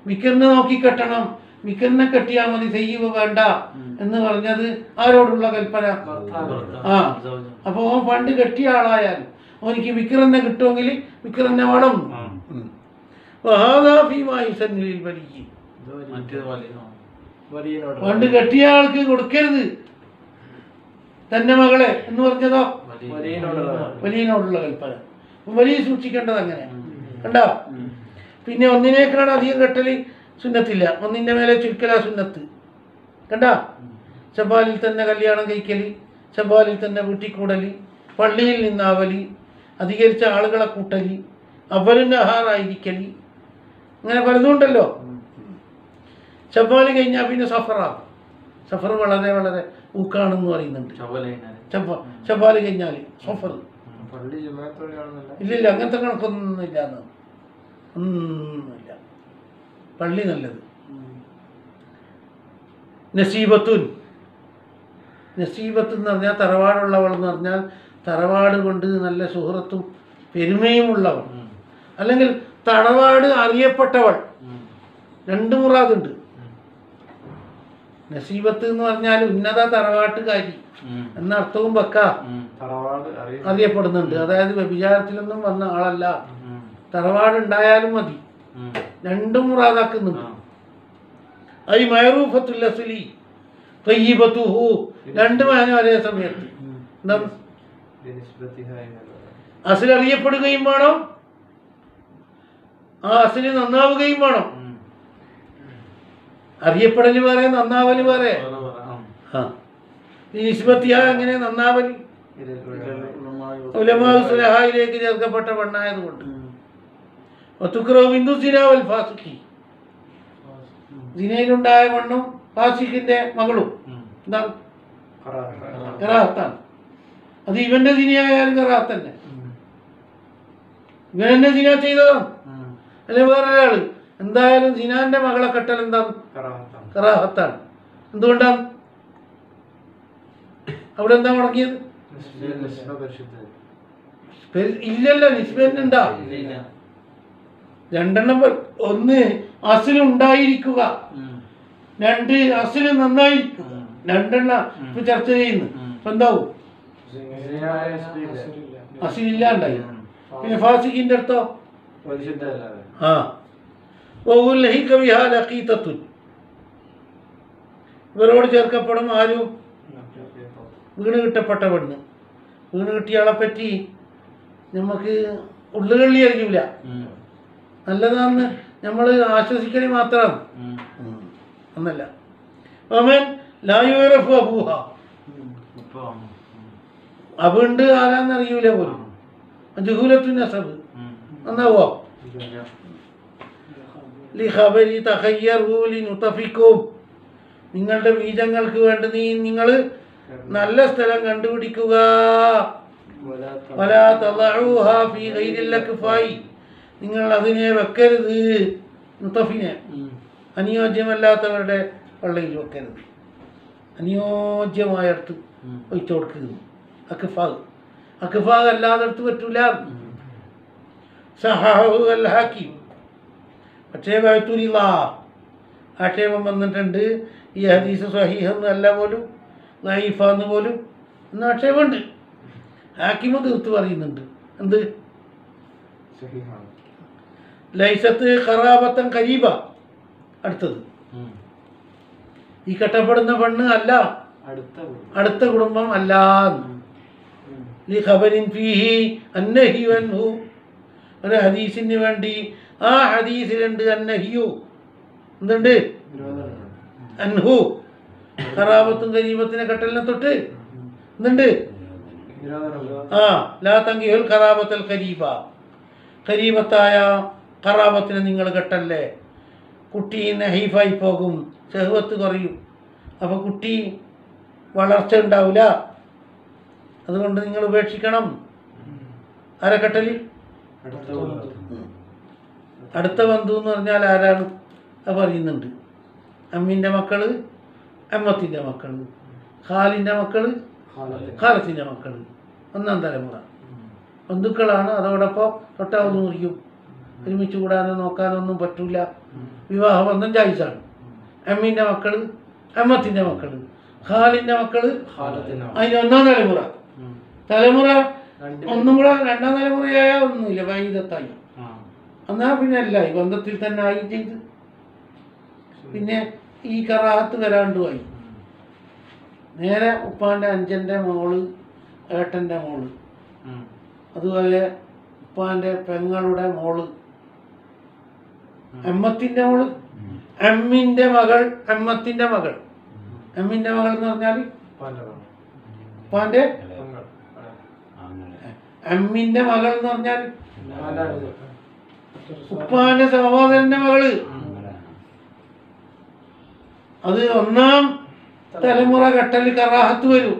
വിക്കറിനെ നോക്കി കെട്ടണം, വിക്കറിനെ കെട്ടിയാൽ മതി, സയ്യിബ് വേണ്ട എന്ന് പറഞ്ഞത് ആരോടുള്ള കൽപ്പന? ആ, അപ്പോൾ ഓൻ പണ്ട് കെട്ടിയ ആളായാലും ഓനിക്ക് വിക്കറിനെ കിട്ടുമെങ്കിൽ വിക്കറിനെ വേണം. പണ്ട് കെട്ടിയ ആൾക്ക് കൊടുക്കരുത് തന്നെ മകളെ എന്ന് പറഞ്ഞതോ വലിയനോടുള്ള കൽപ്പന. വലിയ സൂക്ഷിക്കേണ്ടത് അങ്ങനെ കണ്ടോ. പിന്നെ ഒന്നിനേക്കാണ് അധികം കെട്ടൽ സുന്നത്തില്ല, ഒന്നിൻ്റെ മേലെ ചുരുക്കലാ സുന്നത്ത്. കണ്ടാ, ശബാലിൽ തന്നെ കല്യാണം കഴിക്കൽ, ശബാലിൽ തന്നെ വീട്ടിക്കൂടൽ, പള്ളിയിൽ നിന്നാവലി, അധികരിച്ച ആളുകളെ കൂട്ടൽ, അവലും നഹാറായിരിക്കൽ, അങ്ങനെ പലതും ഉണ്ടല്ലോ. ശബാല് കഴിഞ്ഞാൽ പിന്നെ സഫറാകും. സഫർ വളരെ വളരെ ഊക്കാണെന്ന് പറയുന്നുണ്ട്. ശബാല് കഴിഞ്ഞാൽ സഫർ ഇല്ലില്ല, അങ്ങനത്തെ കണക്കൊന്നും ഇല്ല. ഒന്നുമില്ല, പള്ളി നല്ലത്. നസീബത്തുൻ, നസീബത്ത് എന്ന് പറഞ്ഞാൽ തറവാടുള്ളവൾ എന്ന് പറഞ്ഞാൽ തറവാട് കൊണ്ട് നല്ല സുഹൃത്തും പെരുമയും ഉള്ളവൾ, അല്ലെങ്കിൽ തറവാട് അറിയപ്പെട്ടവൾ. രണ്ട് മുറാദുണ്ട്. നസീബത്ത് എന്ന് പറഞ്ഞാൽ ഉന്നത തറവാട്ടുകാരി എന്ന അർത്ഥവും വെക്കാം. അറിയപ്പെടുന്നുണ്ട്, അതായത് വ്യഭിചാരത്തിലൊന്നും വന്ന ആളല്ല, തറവാടുണ്ടായാലും മതി. രണ്ടും മുറാദാക്കുന്നുണ്ട്. ഐ മഅറൂഫത്തുൽ അസ്ലി തയ്യിബതുഹു, രണ്ട് മാന ഒരേ സമയത്ത്. അസ്ൽ അറിയപ്പെടുകയും വേണം, ആ അസ്ല് നന്നാവുകയും വേണം. അറിയപ്പെടല് വേറെ, നന്നാവല് വേറെ. നിസ്ബത്തിയ എങ്ങനെ നന്നാവല്? ഉലമാ സുലഹായിലേക്ക് ചേർക്കപ്പെട്ട പെണ്ണായതുകൊണ്ട്. സിനയിലുണ്ടായ പെണ്ണും ഫാസിഖിന്റെ മകളും എന്താണ്? കറാഹത്താണ്. അത് ഇവന്റെ സിനയായാലും കറാഹത്ത് തന്നെ. ഇവൻ എന്നെ സിന ചെയ്തതാണ് അല്ലെ വേറൊരാള്, എന്തായാലും സിനാന്റെ മകളെ കെട്ടൽ എന്താണ്? കറാഹത്താണ്. എന്തുകൊണ്ടാണ്? അവിടെ എന്താ മുടങ്ങിയത്? ഇല്ലല്ലോ, നിസ്ബന്നുണ്ടാ? രണ്ടെണ്ണം. ഒന്ന് അസ്ലുണ്ടായിരിക്കുക, രണ്ട് അസ്ല് നന്നായിരിക്കുക. രണ്ടെണ്ണം ഇപ്പൊ ചർച്ച ചെയ്യുന്നു. ഇപ്പൊ എന്താവും? അസ്ലില്ലാണ്ടായി. പിന്നെ ഫാസിഖിന്റെ അർത്ഥം ഇവരോട് ചേർക്കപ്പെടും ആരും? വീണ് കിട്ടപ്പെട്ട പെണ്ണ്. വീണ് കിട്ടിയാളെ പറ്റി നമുക്ക് ഉള്ളുകള്ളി അറിയില്ല, നല്ലതാണെന്ന് നമ്മൾ ആശ്വസിക്കൽ മാത്രം ഒന്നല്ല. അവൻ ലായുറഫ് അബൂഹ, അബുണ്ട് ആരാന്നറിയൂല പോലും. ജുഹൂലത്തു നസബ് നന്നാവോ? നിങ്ങളുടെ ബീജങ്ങൾക്ക് വേണ്ടി നിങ്ങൾ നല്ല സ്ഥലം കണ്ടുപിടിക്കുക. നിങ്ങൾ അതിനെ വെക്കരുത്, മുത്തഫിനെ അനുയോജ്യമല്ലാത്തവരുടെ പള്ളിയിൽ വെക്കരുത്. അനുയോജ്യമായടുത്ത് ഒഴിച്ചു കൊടുക്കരുത്. അക്ഫാഗ്, അക്ഫാഗ് അല്ലാത്തടത്ത് പറ്റൂല. സഹഹു അൽ ഹക്കീം, പക്ഷേ ബഅ്തുലില്ലാ ആക്ഷേപം വന്നിട്ടുണ്ട്. ഈ ഹദീസ് സ്വഹീഹൊന്നും അല്ല പോലും, ദഈഫാന്ന് പോലും എന്ന് ആക്ഷേപമുണ്ട്. ഹാക്കിമ് തീർത്ത് പറയുന്നുണ്ട്. എന്ത്? ലൈസത്ത് ഖറാബത്തൻ ഖരീബ. അടുത്തത് ഈ കെട്ടപ്പെടുന്ന പെണ്ണ് അല്ല, അടുത്ത കുടുംബം അല്ല. ലിഖബരിൻ ഫീഹി അന്നഹിയു അൻഹു, ഒരു ഹദീസിന് വേണ്ടി ആ ഹദീസിലുണ്ട് അന്നഹിയു, എന്തുണ്ട്? അൻഹു, ഖറാബത്തും ഖരീബത്തിനെ കെട്ടലിനെ തൊട്ട് എന്തുണ്ട്? ആ ലാ തങ്കിഹുൽ ഖറാബത്തൽ ഖരീബ, ഖരീബത്തായ ഖറാബത്തിനെ നിങ്ങൾ കെട്ടല്ലേ. കുട്ടി നഹീഫായി പോകും, ശഹ്വത്ത് കുറയും, അപ്പോൾ കുട്ടി വളർച്ച ഉണ്ടാവില്ല. അതുകൊണ്ട് നിങ്ങൾ ഉപേക്ഷിക്കണം. ആരെ കെട്ടല്? അടുത്ത ബന്ധു എന്ന് പറഞ്ഞാൽ ആരാണ്? അത് പറയുന്നുണ്ട്. അമ്മിൻ്റെ മക്കള്, അമ്മത്തിൻ്റെ മക്കള്, ഖാലിൻ്റെ മക്കള്, ഖാലത്തിൻ്റെ മക്കള്, ഒന്നാം തലമുറ ബന്ധുക്കളാണ്. അതോടൊപ്പം തൊട്ടാവുന്ന മുറിക്കും, ഒരുമിച്ച് കൂടാനോ നോക്കാനോ ഒന്നും പറ്റൂല. വിവാഹബന്ധം ജായിസാണ്. അമ്മീൻ്റെ മക്കള്, അമ്മത്തിൻ്റെ മക്കള്, ഖാലിൻ്റെ മക്കള്, അതിന് ഒന്നാം തലമുറ. തലമുറ ഒന്നും കൂടെ രണ്ടാം തലമുറയായ ഒന്നുമില്ല, വൈദത്തായി. എന്നാൽ പിന്നെ അല്ല, ഈ ബന്ധത്തിൽ തന്നെ ആയി ചെയ്ത് പിന്നെ ഈ കറാഹത്ത് വരാണ്ടുമായി. നേരെ ഉപ്പാൻ്റെ അഞ്ചൻ്റെ മോള്, ഏട്ടൻ്റെ മോള്, അതുപോലെ ഉപ്പാൻ്റെ പെങ്ങളുടെ മോള്, അമ്മത്തിൻ്റെ മോള്, അമ്മിൻ്റെ മകൾ, അമ്മത്തിൻ്റെ മകൾ. അമ്മിൻ്റെ മകൾ എന്ന് പറഞ്ഞാൽ ഉപ്പാൻ്റെ, അമ്മിൻ്റെ മകൾ എന്ന് പറഞ്ഞാൽ ഉപ്പാന്റെ സഹോദരന്റെ മകള്. അത് ഒന്നാം തലമുറ കെട്ടൽ കറാഹത്ത് വരും,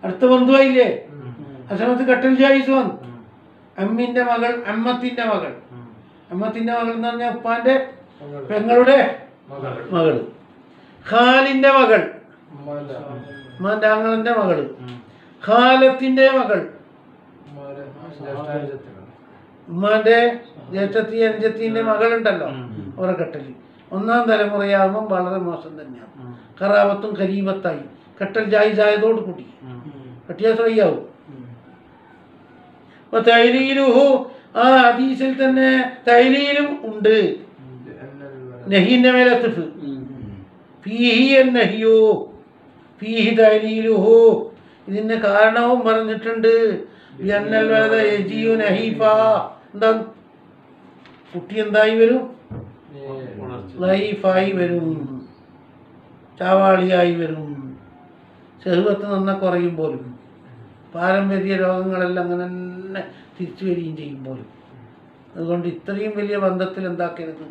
അടുത്ത ബന്ധുവായില്ലേ. ആ സമയത്ത് കെട്ടൽ ജായിസ് വന്നു. അമ്മിന്റെ മകൾ, അമ്മത്തിന്റെ മകൾ. അമ്മത്തിന്റെ മകൾ എന്ന് പറഞ്ഞാൽ ഉപ്പാന്റെ പെങ്ങളുടെ മകള്. ഖാലിന്റെ മകൾ, ഉമ്മാന്റെ ആങ്ങളന്റെ മകള്. ഖാലത്തിന്റെ മകൾ, ഉമ്മാന്റെ ജ്യേഷ്ഠത്തി അനുജത്തിന്റെ മകളുണ്ടല്ലോ, അവരെ കെട്ടല്. ഒന്നാം തലമുറയാകുമ്പം വളരെ മോശം തന്നെയാണ്. ഖറാബത്തും ഖരീബത്തായി. കെട്ടൽ ജായിസായതോട് കൂടി കെട്ടിയാൽ സഹിയാവും. അപ്പൊ തൈലീലുഹു, ആ ഹദീസിൽ തന്നെ തൈലീലും ഉണ്ട്. നഹീന്റെ മേലെ അത്ഫ്, ഫീഹി അന്നഹിയു, ഫീഹി തൈലീലുഹു, ഇതിന് കാരണവും പറഞ്ഞിട്ടുണ്ട്. ബിഅന്നൽ വലദ യജിയു നഹീഫ, എന്താ കുട്ടി എന്തായി വരും? ലൈഫായി വരും, ചാവാളിയായി വരും, ശഹ്വത്ത് നന്ന കുറയും പോലും, പാരമ്പര്യ രോഗങ്ങളെല്ലാം അങ്ങനെ തന്നെ തിരിച്ചു വരികയും ചെയ്യും പോലും. അതുകൊണ്ട് ഇത്രയും വലിയ ബന്ധത്തിൽ എന്താക്കരുത്.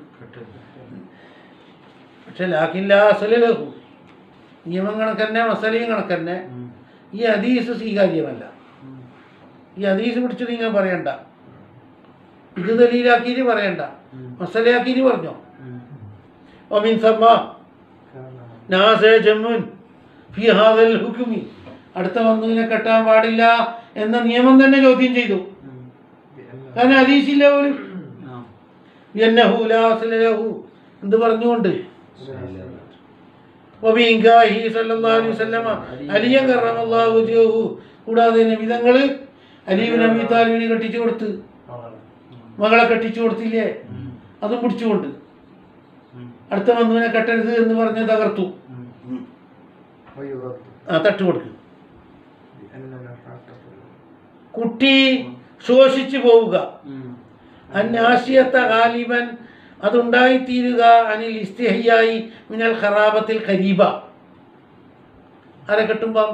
പക്ഷെ ലാക്കില്ല അസലഹു, നിയമം കണക്കന്നെ മസലയും കണക്കന്നെ. ഈ ഹദീസ് സ്വീകാര്യമല്ല. ഈ ഹദീസ് പിടിച്ച് നിങ്ങൾ പറയണ്ട, ഇത് ദലീലാക്കിയിട്ട് പറയണ്ട, മസലയാക്കിയിട്ട് പറഞ്ഞോ. ഒമിൻ സമ്മ നാസേ ജമ്മുൻ ഫി ഹാദൽ ഹുക്മി, അടുത്ത ബന്ധുവിനെ കെട്ടാൻ പാടില്ല എന്ന നിയമം തന്നെ ചോദ്യം ചെയ്തു. കാരണം ഹദീസില്ല പോലും. യന്നഹു ലാ അസ്ല ലഹു, എന്ത് പറഞ്ഞുകൊണ്ട്? വബിഇൻകാഹി സല്ലല്ലാഹു അലൈഹി വസല്ലമ അലിയൻ കറമല്ലാഹു വജ്ഹഹു, കൂടാതെ നബി തങ്ങൾ അലി ഇബ്നു അബീ താലിബിനെ കെട്ടിച്ചു കൊടുത്ത്, മകളെ കെട്ടിച്ചു കൊടുത്തില്ലേ, അതും പിടിച്ചുകൊണ്ട് അടുത്ത ബന്ധുവിനെ കെട്ടരുത് എന്ന് പറഞ്ഞ് തകർത്തു. ആ തട്ട് കൊടുക്ക്. കുട്ടി ശോഷിച്ചു പോവുക, അന്നാശിയത്ത ഗാലിബൻ, അതുണ്ടായിത്തീരുക, അനിൽ ഇസ്തിഹ്യായി മിനൽ ഖറാബത്തിൽ ഖരീബ, ആരെ കെട്ടുമ്പം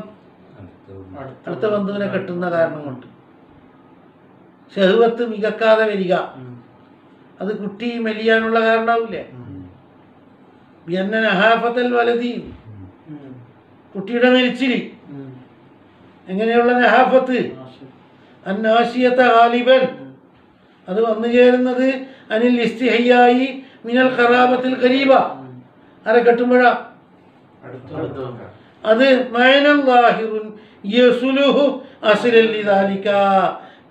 അടുത്ത ബന്ധുവിനെ കെട്ടുന്ന കാരണം കൊണ്ട് ശഹ്വത്ത് മികക്കാതെ വരിക, അത് കുട്ടി മെലിയാനുള്ള കാരണമാവില്ലേ. നഹാഫത്തൽ വലതി, കുട്ടിയുടെ മെലിച്ചിരി. എങ്ങനെയുള്ള നഹാഫത്ത്? അന്നാശിയത്ത ഗാലിബൻ, അത് വന്നു ചേരുന്നത് അനിൽ ഇസ്തിഹ്യായി മിനൽ ഖറാബത്തിൽ ഖരീബ, ആരെ കെട്ടുമ്പോഴാ? അത് മഅനൻ ളാഹിറുൻ യസ്ലുഹു അസ്ലൻ ലിദാലിക,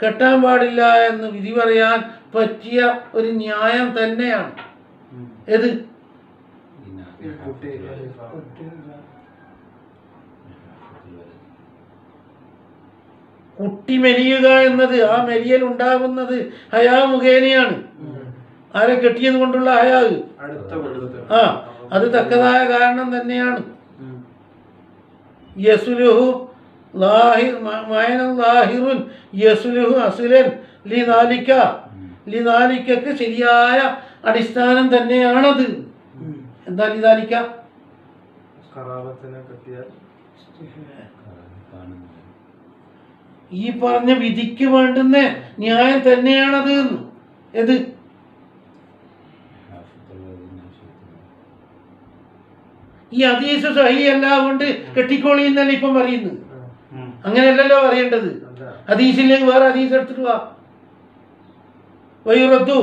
കെട്ടാൻ പാടില്ല എന്ന് വിധി പറയാൻ പറ്റിയ ഒരു ന്യായം തന്നെയാണ്. ഏത്? കുട്ടി മെലിയുക എന്നത്, ആ മെലിയൽ ഉണ്ടാകുന്നത് ഹയാ മുഖേനയാണ്. ആരെ കെട്ടിയത് കൊണ്ടുള്ള ഹയാ. ആ, അത് തക്കതായ കാരണം തന്നെയാണ്. യസ്ലുഹു ലാഹിറുൻ യസ്ലുഹു അസ്ലൻ ലിദാലിക, ലിദാലികക്ക് ശരിയായ അടിസ്ഥാനം തന്നെയാണത്. എന്താ ലിദാലിക? ഈ പറഞ്ഞ വിധിക്ക് വേണ്ടുന്ന ന്യായം തന്നെയാണത്. ഏത്? ഈ ഹദീസ് സഹീഹല്ല കൊണ്ട് കെട്ടിക്കോളി എന്നല്ല ഇപ്പം പറയുന്നത്. അങ്ങനെയല്ലല്ലോ പറയേണ്ടത്. ഹദീസില്ലെങ്കിൽ വേറെ ഹദീസ് എടുത്തിട്ട് വാ. വയുറദ്ദു,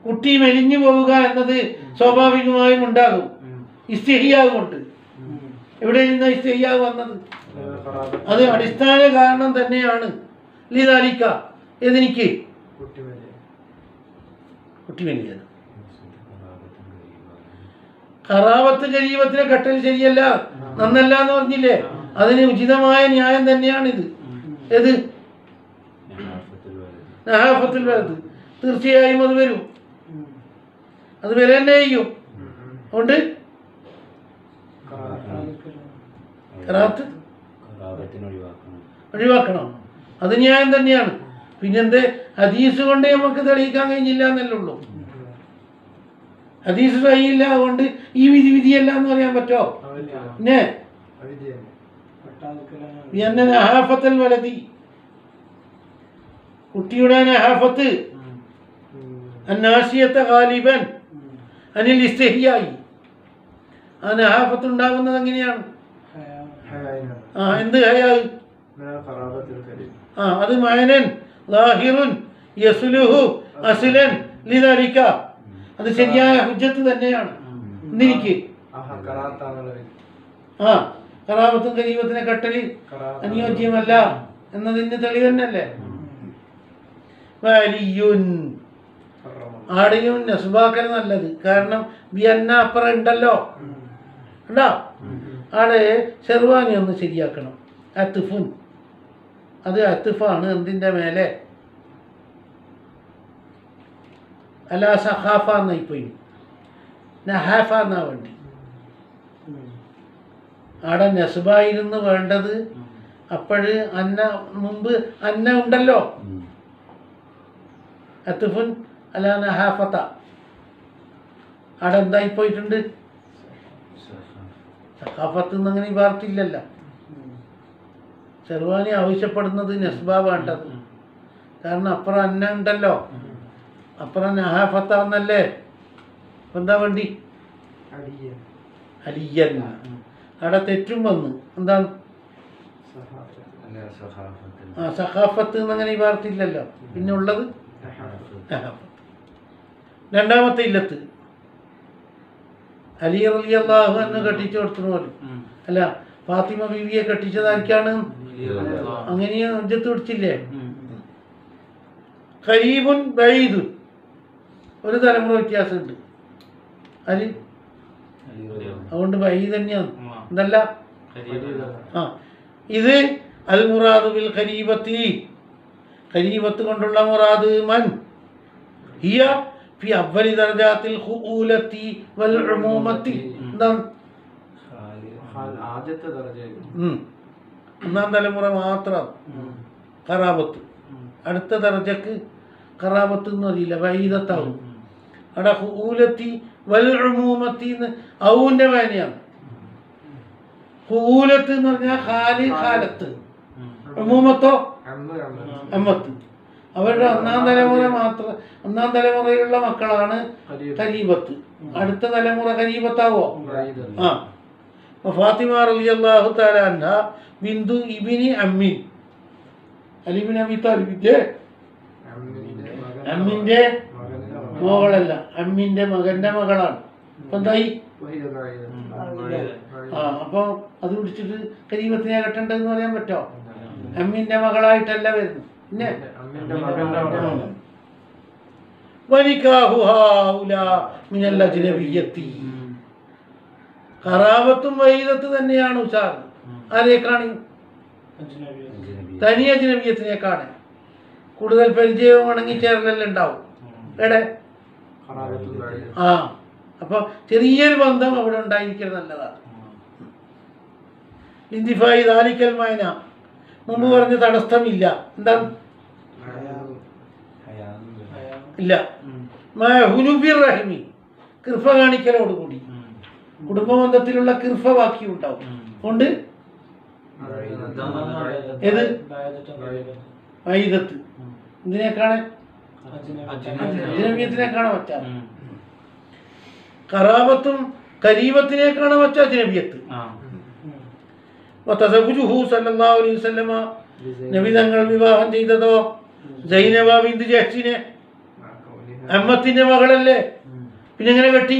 കുട്ടി മെലിഞ്ഞു പോവുക എന്നത് സ്വാഭാവികമായും ഉണ്ടാകും ഇസ്തിഹിയാവ് കൊണ്ട്. എവിടെ നിന്ന് ഇസ്തിഹിയാവ് വന്നത്? അത് അടിസ്ഥാന കാരണം തന്നെയാണ്. ലിദാലിക, ഏതെനിക്ക് കുട്ടി മെലിഞ്ഞത്. ഖറാബത്ത് ഗരീബത്തിലെ കട്ടൽ ശരിയല്ല, നന്നല്ല എന്ന് പറഞ്ഞില്ലേ? അതിന് ഉചിതമായ ന്യായം തന്നെയാണിത്. ഏത്? നഹാഫത്തുൽ വലത്. തീർച്ചയായും അത് വരും, അത് വരെ തന്നെ ചെയ്യും. അതുകൊണ്ട് ഖറാബത്ത് ഒഴിവാക്കണം, അത് ന്യായം തന്നെയാണ്. പിന്നെന്ത്? ഹദീസ് കൊണ്ട് നമുക്ക് തെളിയിക്കാൻ കഴിഞ്ഞില്ല എന്നല്ലേ ഉള്ളൂ. ഹദീസ് സഹിയില്ല, അതുകൊണ്ട് ഈ വിധിയല്ല എന്ന് പറയാൻ പറ്റോ? പിന്നെ നഹാഫത്തുൽ വലതി, കുട്ടിയുടെ നഹാഫത്ത് അന്നാസിയത്തെ ഗാലിബൻ അനിൽ ഇസ്തിഹിയായി. ആ നഹാഫത്ത് ഉണ്ടാകുന്നത് എങ്ങനെയാണ്? എന്ത് ഹയാ? അത് മഅനൻ ലാഹിറുൻ യസ്ലുഹു അസ്ലൻ ലിദാലിക, അത് ശരിയായ ഹുജ്ജത്ത് തന്നെയാണ്. എനിക്ക് ഖറാബത്തും ഗരീബത്തിനെ കട്ടലിൽ അനുയോജ്യമല്ല എന്നതിന് തെളിവ് തന്നെയല്ലേ. വലിയുൻ, ആടെയും നസ്ബാക്കൽ നല്ലത്. കാരണം ബിയന്ന അപ്പുറം ഉണ്ടല്ലോ, ഉണ്ടോ? ആടെ ഷെർവാനി ഒന്ന് ശരിയാക്കണം. അത്തുഫുൻ, അത് അത്തുഫാണ് എന്തിൻ്റെ മേലെ? അല്ല സഹാഫ എന്നായിപ്പോയി, നഹാഫ എന്നാ വേണ്ടി. ആടെ നസ്ബായിരുന്നു വേണ്ടത്. അപ്പോഴ് അന്ന മുമ്പ് അന്ന ഉണ്ടല്ലോ. അത്തുഫുൻ അല്ല നഹാഫത്ത, ആടെ എന്തായി പോയിട്ടുണ്ട്? സഖാഫത്ത് എന്നങ്ങനെ ഇബാറത്തില്ലല്ലോ. ഷെർവാനി ആവശ്യപ്പെടുന്നത് നസ്ബ വേണ്ടത്. കാരണം അപ്പുറം അന്ന ഉണ്ടല്ലോ, അപ്പുറം നഹാഫത്ത എന്നല്ലേ. എന്താ വേണ്ടി? അലിയൻ. അവിടെ തെറ്റും വന്ന് എന്താണ്? സഖാഫത്ത് എന്നങ്ങനെ ഇബാറത്തില്ലല്ലോ. പിന്നെ ഉള്ളത് രണ്ടാമത്തെ ഇല്ലത്ത് അലി റളിയല്ലാഹു അൻഹു കെട്ടിച്ചു കൊടുത്തു പോലും. അല്ല, ഫാത്തിമ ബീവിയെ കെട്ടിച്ചതായിരിക്കാണ്. അങ്ങനെയും ഹുജ്ജത്ത് പിടിച്ചില്ലേ? ഖരീബുൻ ബഈദുൻ, ഒരു തലമുറ വ്യത്യാസമുണ്ട്. അത് അതുകൊണ്ട് ബഈദ് തന്നെയാണ്. എന്തല്ല ഇത് അൽ മുറാദു ബിൽ ഖരീബത്തി, ഖരീബത്ത് കൊണ്ടുള്ള മുറാദ് മൻ ഹിയ ഫി അവ്വലി ദർജാത്തിൽ ഖുഊലത്തി വൽ ഉമൂമത്തി. എന്താണ്? ഒന്നാം തലമുറ മാത്രം ഖറാബത്ത്. അടുത്ത ദർജക്ക് ഖറാബത്ത് എന്ന് അറിയില്ല, വൈദത്താവും. അവിടെ ഖുഊലത്തി വൽ ഉമൂമത്തി ഔന്റെ വേനയാണ്. ഖുഊലത്ത് എന്ന് പറഞ്ഞാൽ ഖാലി ഖാലത്ത്, ഉമൂമത്തോ അമ്മത്ത്. അവരുടെ ഒന്നാം തലമുറ മാത്രം, ഒന്നാം തലമുറയിലുള്ള മക്കളാണ് ഖരീബത്ത്. അടുത്ത തലമുറ ഖരീബത്താവോ? ഫാത്തിമ റളിയല്ലാഹു തആല അൻഹ ബിന്ദു ഇബ്നി അമ്മിൻ, അലി ഇബ്നു അബീ താലിബിന്റെ അമ്മിന്റെ മകളല്ല, അമ്മിന്റെ മകന്റെ മകളാണ്. അപ്പൊ എന്തായി? അപ്പൊ അത് പിടിച്ചിട്ട് ഖരീബത്തിനെ കെട്ടണ്ടെന്ന് പറയാൻ പറ്റോ? അമ്മിന്റെ മകളായിട്ടല്ല വരുന്നു. പിന്നെ ഖറാബത്തും വൈദത്ത് തന്നെയാണ് ഉഷാർ. ആരേക്കാണ്? തനി അജ്നബിയത്തിനേക്കാണ് കൂടുതൽ പരിചയവും ഇണങ്ങിച്ചേരലെല്ലാം ഉണ്ടാവും. എടെ ആ അപ്പോൾ ചെറിയൊരു ബന്ധം അവിടെ ഉണ്ടായിരിക്കുന്നത് നല്ലതാണ്. ഇന്തിഫായി ദാലിക്കൽ മൈന മുമ്പ് പറഞ്ഞ തടസ്സമില്ല. എന്താണ് ഇല്ല ഹുനുബിർ റഹിമി കൃപ കാണിക്കലോടുകൂടി കുടുംബബന്ധത്തിലുള്ള കൃപ ബാക്കി ഉണ്ടാവും. കൊണ്ട് ഏത് വൈദത്ത് ഇതിനേക്കാണ് അജ്നബിയത്തിനേക്കാണ് വച്ച കറാബത്തും കരീബത്തിനേക്കാണ് വച്ച അജ്നബിയത്ത്. വതസവ്വുജുഹു സല്ലല്ലാഹു അലൈഹി വസല്ലമ നബി തങ്ങൾ വിവാഹം ചെയ്തതോ സൈനബ ബിന്ത് ജഹ്ശിനെ അമ്മത്തിന്റെ മകളല്ലേ, പിന്നെ എങ്ങനെ കെട്ടി?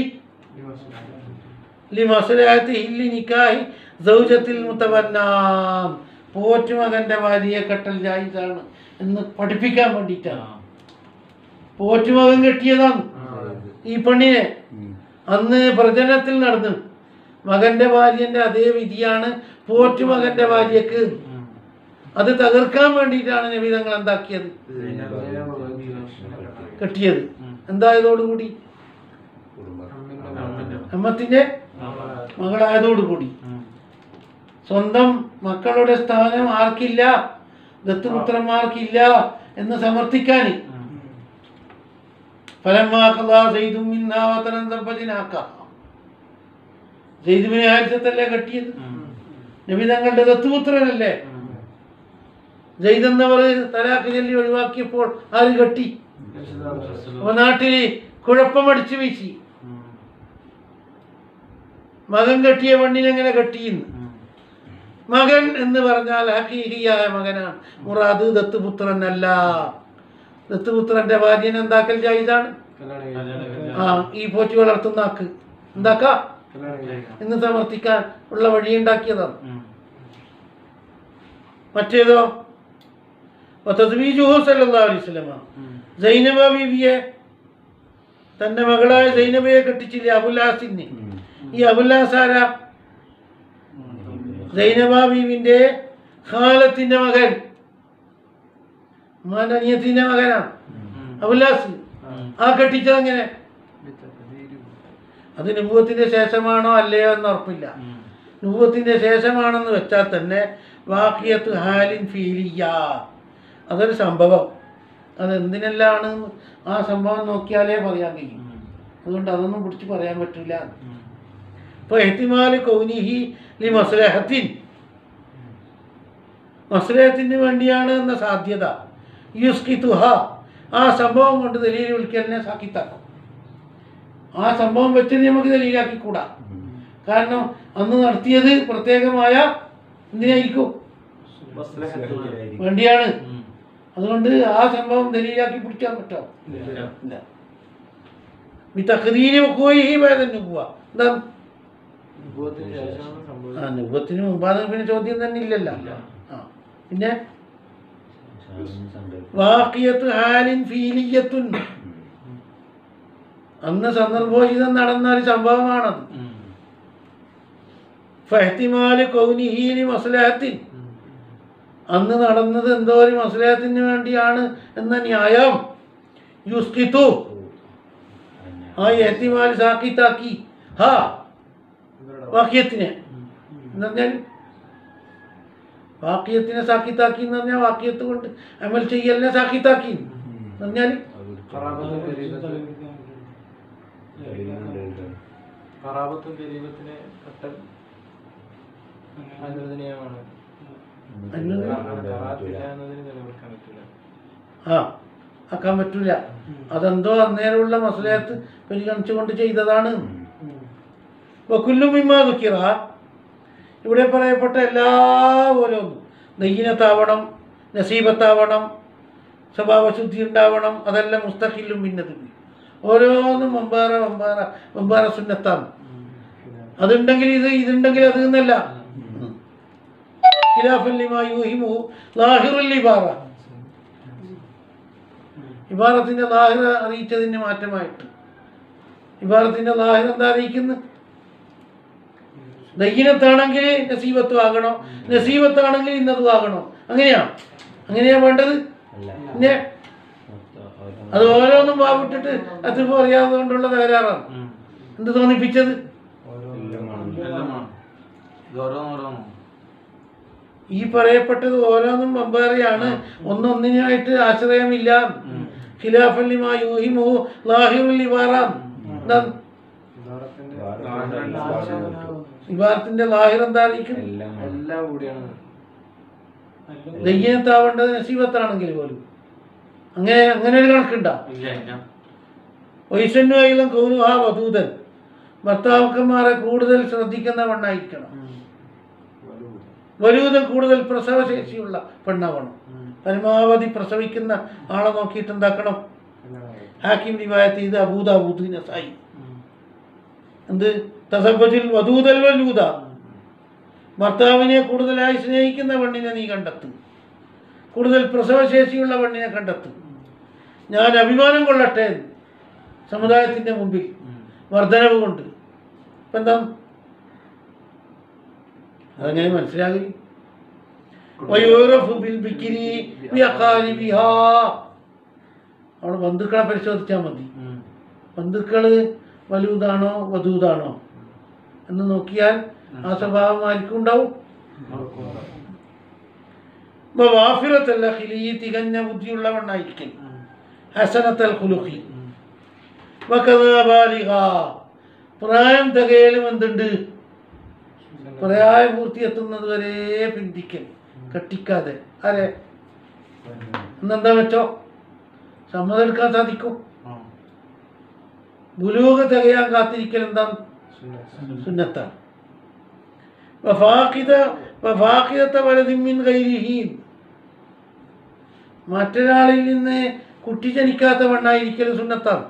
ലിമസ്ലഹത്തി ഹില്ലി നിക്കാഹി സൗജത്തിൽ മുതവന്നാം പോറ്റുമകന്റെ ഭാര്യയെ കെട്ടൽ ജായിസാണ് എന്ന് പഠിപ്പിക്കാൻ വേണ്ടിയിട്ടാണ്. പോറ്റുമകൻ കെട്ടിയതാണ് ഈ പെണ്ണിനെ. അന്ന് പ്രജനത്തിൽ നടന്നു മകന്റെ ഭാര്യന്റെ അതേ വിധിയാണ് പോറ്റുമകന്റെ ഭാര്യക്ക്. അത് തകർക്കാൻ വേണ്ടിയിട്ടാണ് നബി തങ്ങൾ എന്താക്കിയത്? കെട്ടിയത്. എന്തായതോടുകൂടി? അമ്മത്തിന്റെ മകളായതോടുകൂടി. സ്വന്തം മക്കളുടെ സ്ഥാനം ആർക്കില്ല, ദത്തുപുത്രന്മാർക്കില്ല എന്ന് സമർത്ഥിക്കാൻ സെയ്ദുബിനെ ഹാരിസത്തല്ലേ കെട്ടിയത്? നബി തങ്ങളുടെ ദത്തുപുത്രനല്ലേ. സെയ്ദ് എന്നവർ തലാഖ് ചൊല്ലി ഒഴിവാക്കിയപ്പോൾ ആര് കെട്ടി? നാട്ടില് കുഴപ്പമടിച്ചു വീശി. മകൻ കെട്ടിയ പെണ്ണിനെങ്ങനെ കെട്ടിയെന്ന്. മകൻ എന്ന് പറഞ്ഞാൽ ഹഖീഖിയായ മകനാണ്. മുറാദ് ദത്തുപുത്രനല്ല. ദത്തുപുത്രന്റെ ഭാര്യനെ എന്താക്കൽ ജായിസാണ്. ആ ഈ പോറ്റി വളർത്തുന്ന ആക്ക് എന്താക്ക എന്ന് സമർത്ഥിക്കാൻ ഉള്ള വഴിയുണ്ടാക്കിയതാണ്. മറ്റേതോ തസ്ബീജുഹു സല്ലല്ലാഹു അലൈഹി വസല്ലമ സൈനബ ബീവിയെ തന്റെ മകളായ സൈനബയെ കെട്ടിച്ചില്ലേ അബുല്ലാസിന്. ഈ അബുല്ലാസാര സൈനബ ബീവിന്റെ ഖാലത്തിന്റെ മകൻ, അനിയത്തിന്റെ മകനാണ് അബുല്ലാസ്. ആ കെട്ടിച്ചത് എങ്ങനെ? അത് നുബുവത്തിന്റെ ശേഷമാണോ അല്ലയോ എന്ന് ഉറപ്പില്ല. നുബുവത്തിന്റെ ശേഷമാണെന്ന് വെച്ചാൽ തന്നെ വാഖിയത്ത് ഹാലിൻ ഫീലിയ, അതൊരു സംഭവം. അതെന്തിനെല്ലാണ് ആ സംഭവം നോക്കിയാലേ പറയാൻ കഴിയും. അതുകൊണ്ട് അതൊന്നും പിടിച്ച് പറയാൻ പറ്റില്ല. ഇപ്പോൾ എഹ്തിമാല് കൗനിഹി ലി മസ്ലഹത്തിൻ, മസ്ലഹത്തിന് വേണ്ടിയാണ് എന്ന സാധ്യത. യുസ്കിതുഹ, ആ സംഭവം കൊണ്ട് ദലീൽ വിളിക്കലിനെ സാക്കിത്താക്കും. ആ സംഭവം വെച്ച് നമുക്ക് ദലീലാക്കിക്കൂടാ. കാരണം അന്ന് നടത്തിയത് പ്രത്യേകമായ എന്തിനായിരിക്കും വേണ്ടിയാണ്. അതുകൊണ്ട് ആ സംഭവം ദലീലാക്കി പിടിക്കാൻ പറ്റാം. എന്താ നുബുവത്തിന് മുമ്പാണ് പിന്നെ ചോദ്യം തന്നെ ഇല്ലല്ലോ. പിന്നെ വാഖിയത്ത് ഹാലിൻ ഫീലിയത്തുൻ, അന്ന് സന്ദർഭോചിതം നടന്ന ഒരു സംഭവമാണത്. ഫഹ്തിമാല് കൗനിഹി ലി മസ്ലഹത്തിൻ, അന്ന് നടന്നത് എന്തോ ഒരു മസ്ലഹത്തിന് വേണ്ടിയാണ് എന്ന ന്യായം യുസ്കിതു, ആ എഹ്തിമാൽ സാക്കിത്താക്കി. ഹാ വാക്യത്തിനെ എന്ന് പറഞ്ഞാൽ വാക്യത്തിനെ സാക്കിത്താക്കി എന്ന് പറഞ്ഞാൽ വാക്യത്ത് കൊണ്ട് അമൽ ചെയ്യലിനെ സാക്കിത്താക്കി എന്ന് പറഞ്ഞാൽ ആ ആക്കാൻ പറ്റൂല. അതെന്തോ അന്നേരമുള്ള മസ്ലഹത്ത് പരിഗണിച്ചുകൊണ്ട് ചെയ്തതാണ്. വകുല്ലും മിമ്മാ ദുക്കിറ, ഇവിടെ പറയപ്പെട്ട എല്ലാ ഓരോന്നും ദയ്യിനത്താവണം, നസീബത്താവണം, സ്വഭാവശുദ്ധി ഉണ്ടാവണം. അതെല്ലാം മുസ്തഖില്ലും ഭിന്നത്. ഓരോന്നും വെമ്പാറ സുന്നത്താണ്. അതുണ്ടെങ്കിൽ ഇതുണ്ടെങ്കിൽ അത് എന്നല്ല. ഇബാറത്തിന്റെ ലാഹിറ അറിയിച്ചതിന് മാറ്റമായിട്ട് ഇബാറത്തിന്റെ ലാഹിറ എന്താ അറിയിക്കുന്നു? ദയ്യിനത്താണെങ്കിൽ നസീബത്തും ആകണോ, നസീബത്താണെങ്കിൽ ഇന്നതും ആകണോ, അങ്ങനെയാണ്. അങ്ങനെയാ വേണ്ടത്. പിന്നെ അത് ഓരോന്നും വാവിട്ടിട്ട് അത്രയും അറിയാതെ കൊണ്ടുള്ള തകരാറാണ്. എന്ത് തോന്നിപ്പിച്ചത്? ഈ പറയപ്പെട്ടത് ഓരോന്നും വെവ്വേറെയാണ്, ഒന്നൊന്നിനായിട്ട് ആശ്രയമില്ല. ഖിലാഫല്ലിമാ യൂഹിമു ലാഹിറുൽ ഇബാറാം. എന്താണ് ഇബാറത്തിന്റെ ലാഹിർ എന്തായിരിക്കും? ദയ്യത്താവേണ്ടത് നസീബത്താണെങ്കിൽ പോലും അങ്ങനെ ഒരു കണക്കുണ്ടാ? വൈസന്വായിലും കൗനുഹാ വധൂതൻ, ഭർത്താക്കന്മാരെ കൂടുതൽ ശ്രദ്ധിക്കുന്ന പെണ്ണായിരിക്കണം. വലൂതൻ, കൂടുതൽ പ്രസവശേഷിയുള്ള പെണ്ണാവണം. പരമാവധി പ്രസവിക്കുന്ന ആളെ നോക്കിയിട്ട് എന്താക്കണം? ഹാക്കിം റിവായത്ത് ചെയ്ത് അബൂദാവൂദ് നസായി. എന്ത്? തസബ്ബജുൽ വദൂദൽ വലൂദ, ഭർത്താവിനെ കൂടുതലായി സ്നേഹിക്കുന്ന പെണ്ണിനെ നീ കണ്ടെത്തും, കൂടുതൽ പ്രസവശേഷിയുള്ള പെണ്ണിനെ കണ്ടെത്തും. ഞാൻ അഭിമാനം കൊള്ളട്ടെ സമുദായത്തിൻ്റെ മുമ്പിൽ വർധനവ് കൊണ്ട്. ഇപ്പം എന്താ അതങ്ങനെ മനസ്സിലാകും. അവിടെ ബന്ധുക്കളെ പരിശോധിച്ചാൽ മതി. ബന്ധുക്കൾ വലൂതാണോ വധൂതാണോ എന്ന് നോക്കിയാൽ ആ സ്വഭാവം ആർക്കും ഉണ്ടാവും. വാഫിറത്തല്ല ഖിലി, തികഞ്ഞ ബുദ്ധിയുള്ളവണ്ണായിരിക്കും. ഹസനത്തൽ ഖുലുഖി വകദാബാലിഗ, പ്രായം തികയലും എന്തുണ്ട്? പ്രായപൂർത്തി എത്തുന്നത് വരെ പിന്തിക്കൽ, കെട്ടിക്കാതെ. ആരെ എന്നെന്താ വെച്ചോ സമ്മതം എടുക്കാൻ സാധിക്കും. ബുലൂഗ് തികയാൻ കാത്തിരിക്കൽ എന്താണ്? സുന്നത്താണ്. മറ്റൊരാളിൽ നിന്ന് കുട്ടി ജനിക്കാത്ത പെണ്ണായിരിക്കൽ സുന്നത്താണ്.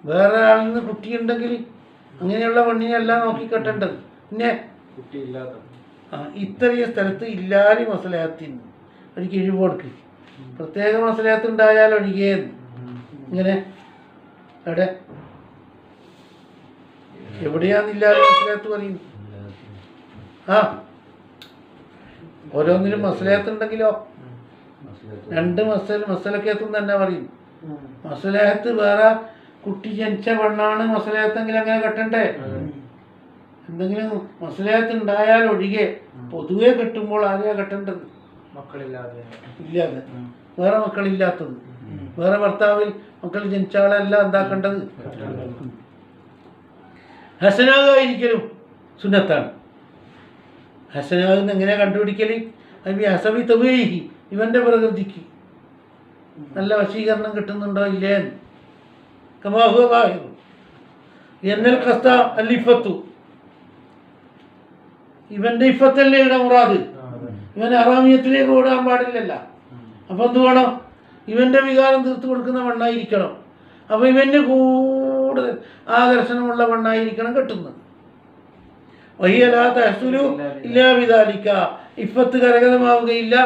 വേറെ ആളിൽ നിന്ന് കുട്ടിയുണ്ടെങ്കിൽ അങ്ങനെയുള്ള പെണ്ണിനെല്ലാം നോക്കി കെട്ടേണ്ടത്. പിന്നെ ഇത്രയും സ്ഥലത്ത് ഇല്ലാരി മസലഹത്തിന് ഒരു കിഴിവ് കൊടുക്ക്. പ്രത്യേക മസലഹത്ത് ഉണ്ടായാൽ ഒഴികേന്ന്. ഇങ്ങനെ എവിടെ എവിടെയാന്നില്ലാതെ മസലഹത്ത് പറയുന്നു? ഓരോന്നിനും മസലഹത്ത് ഉണ്ടെങ്കിലോ രണ്ട് മസലക്കത്തും തന്നെ പറയും. മസലഹത്ത് വേറെ, കുട്ടി ജനിച്ച പെണ്ണാണ് മസലഹത്തെങ്കിൽ അങ്ങനെ കെട്ടണ്ടേ? എന്തെങ്കിലും മസലഹത്ത് ഉണ്ടായാൽ ഒഴികെ പൊതുവെ കെട്ടുമ്പോൾ ആരെയാ കെട്ടേണ്ടത്? ഇല്ലാതെ, വേറെ മക്കളില്ലാത്തത്, വേറെ ഭർത്താവിൽ മക്കൾ ജനിച്ച ആളെല്ലാം എന്താക്കേണ്ടത്? ഹസനാകായിരിക്കലും സുന്നത്താണ്. ഹസനാകുന്ന എങ്ങനെ കണ്ടുപിടിക്കല്? ഹസബി തബീഹി, ഇവന്റെ പ്രകൃതിക്ക് നല്ല വശീകരണം കിട്ടുന്നുണ്ടോ ഇല്ലേ? എന്നൽ കസ്ത അല്ലിഫത്തു, ഇവന്റെ ഇഫത്തല്ലേ ഇവിടെ മുറാദ്. ഇവൻ അറാമിയത്തിലേക്ക് ഓടാൻ പാടില്ലല്ല. അപ്പൊ എന്ത് വേണം? ഇവന്റെ വികാരം തീർത്തു കൊടുക്കുന്ന പെണ്ണായിരിക്കണം. അപ്പൊ ഇവന് കൂടുതൽ ആകർഷണമുള്ള പെണ്ണായിരിക്കണം കെട്ടുന്നത്. വഹിയലാ തഹ്സുലു ഇല്ലാ ബിദാലിക, ഇഫത്ത് കരഗതമാവുകയില്ല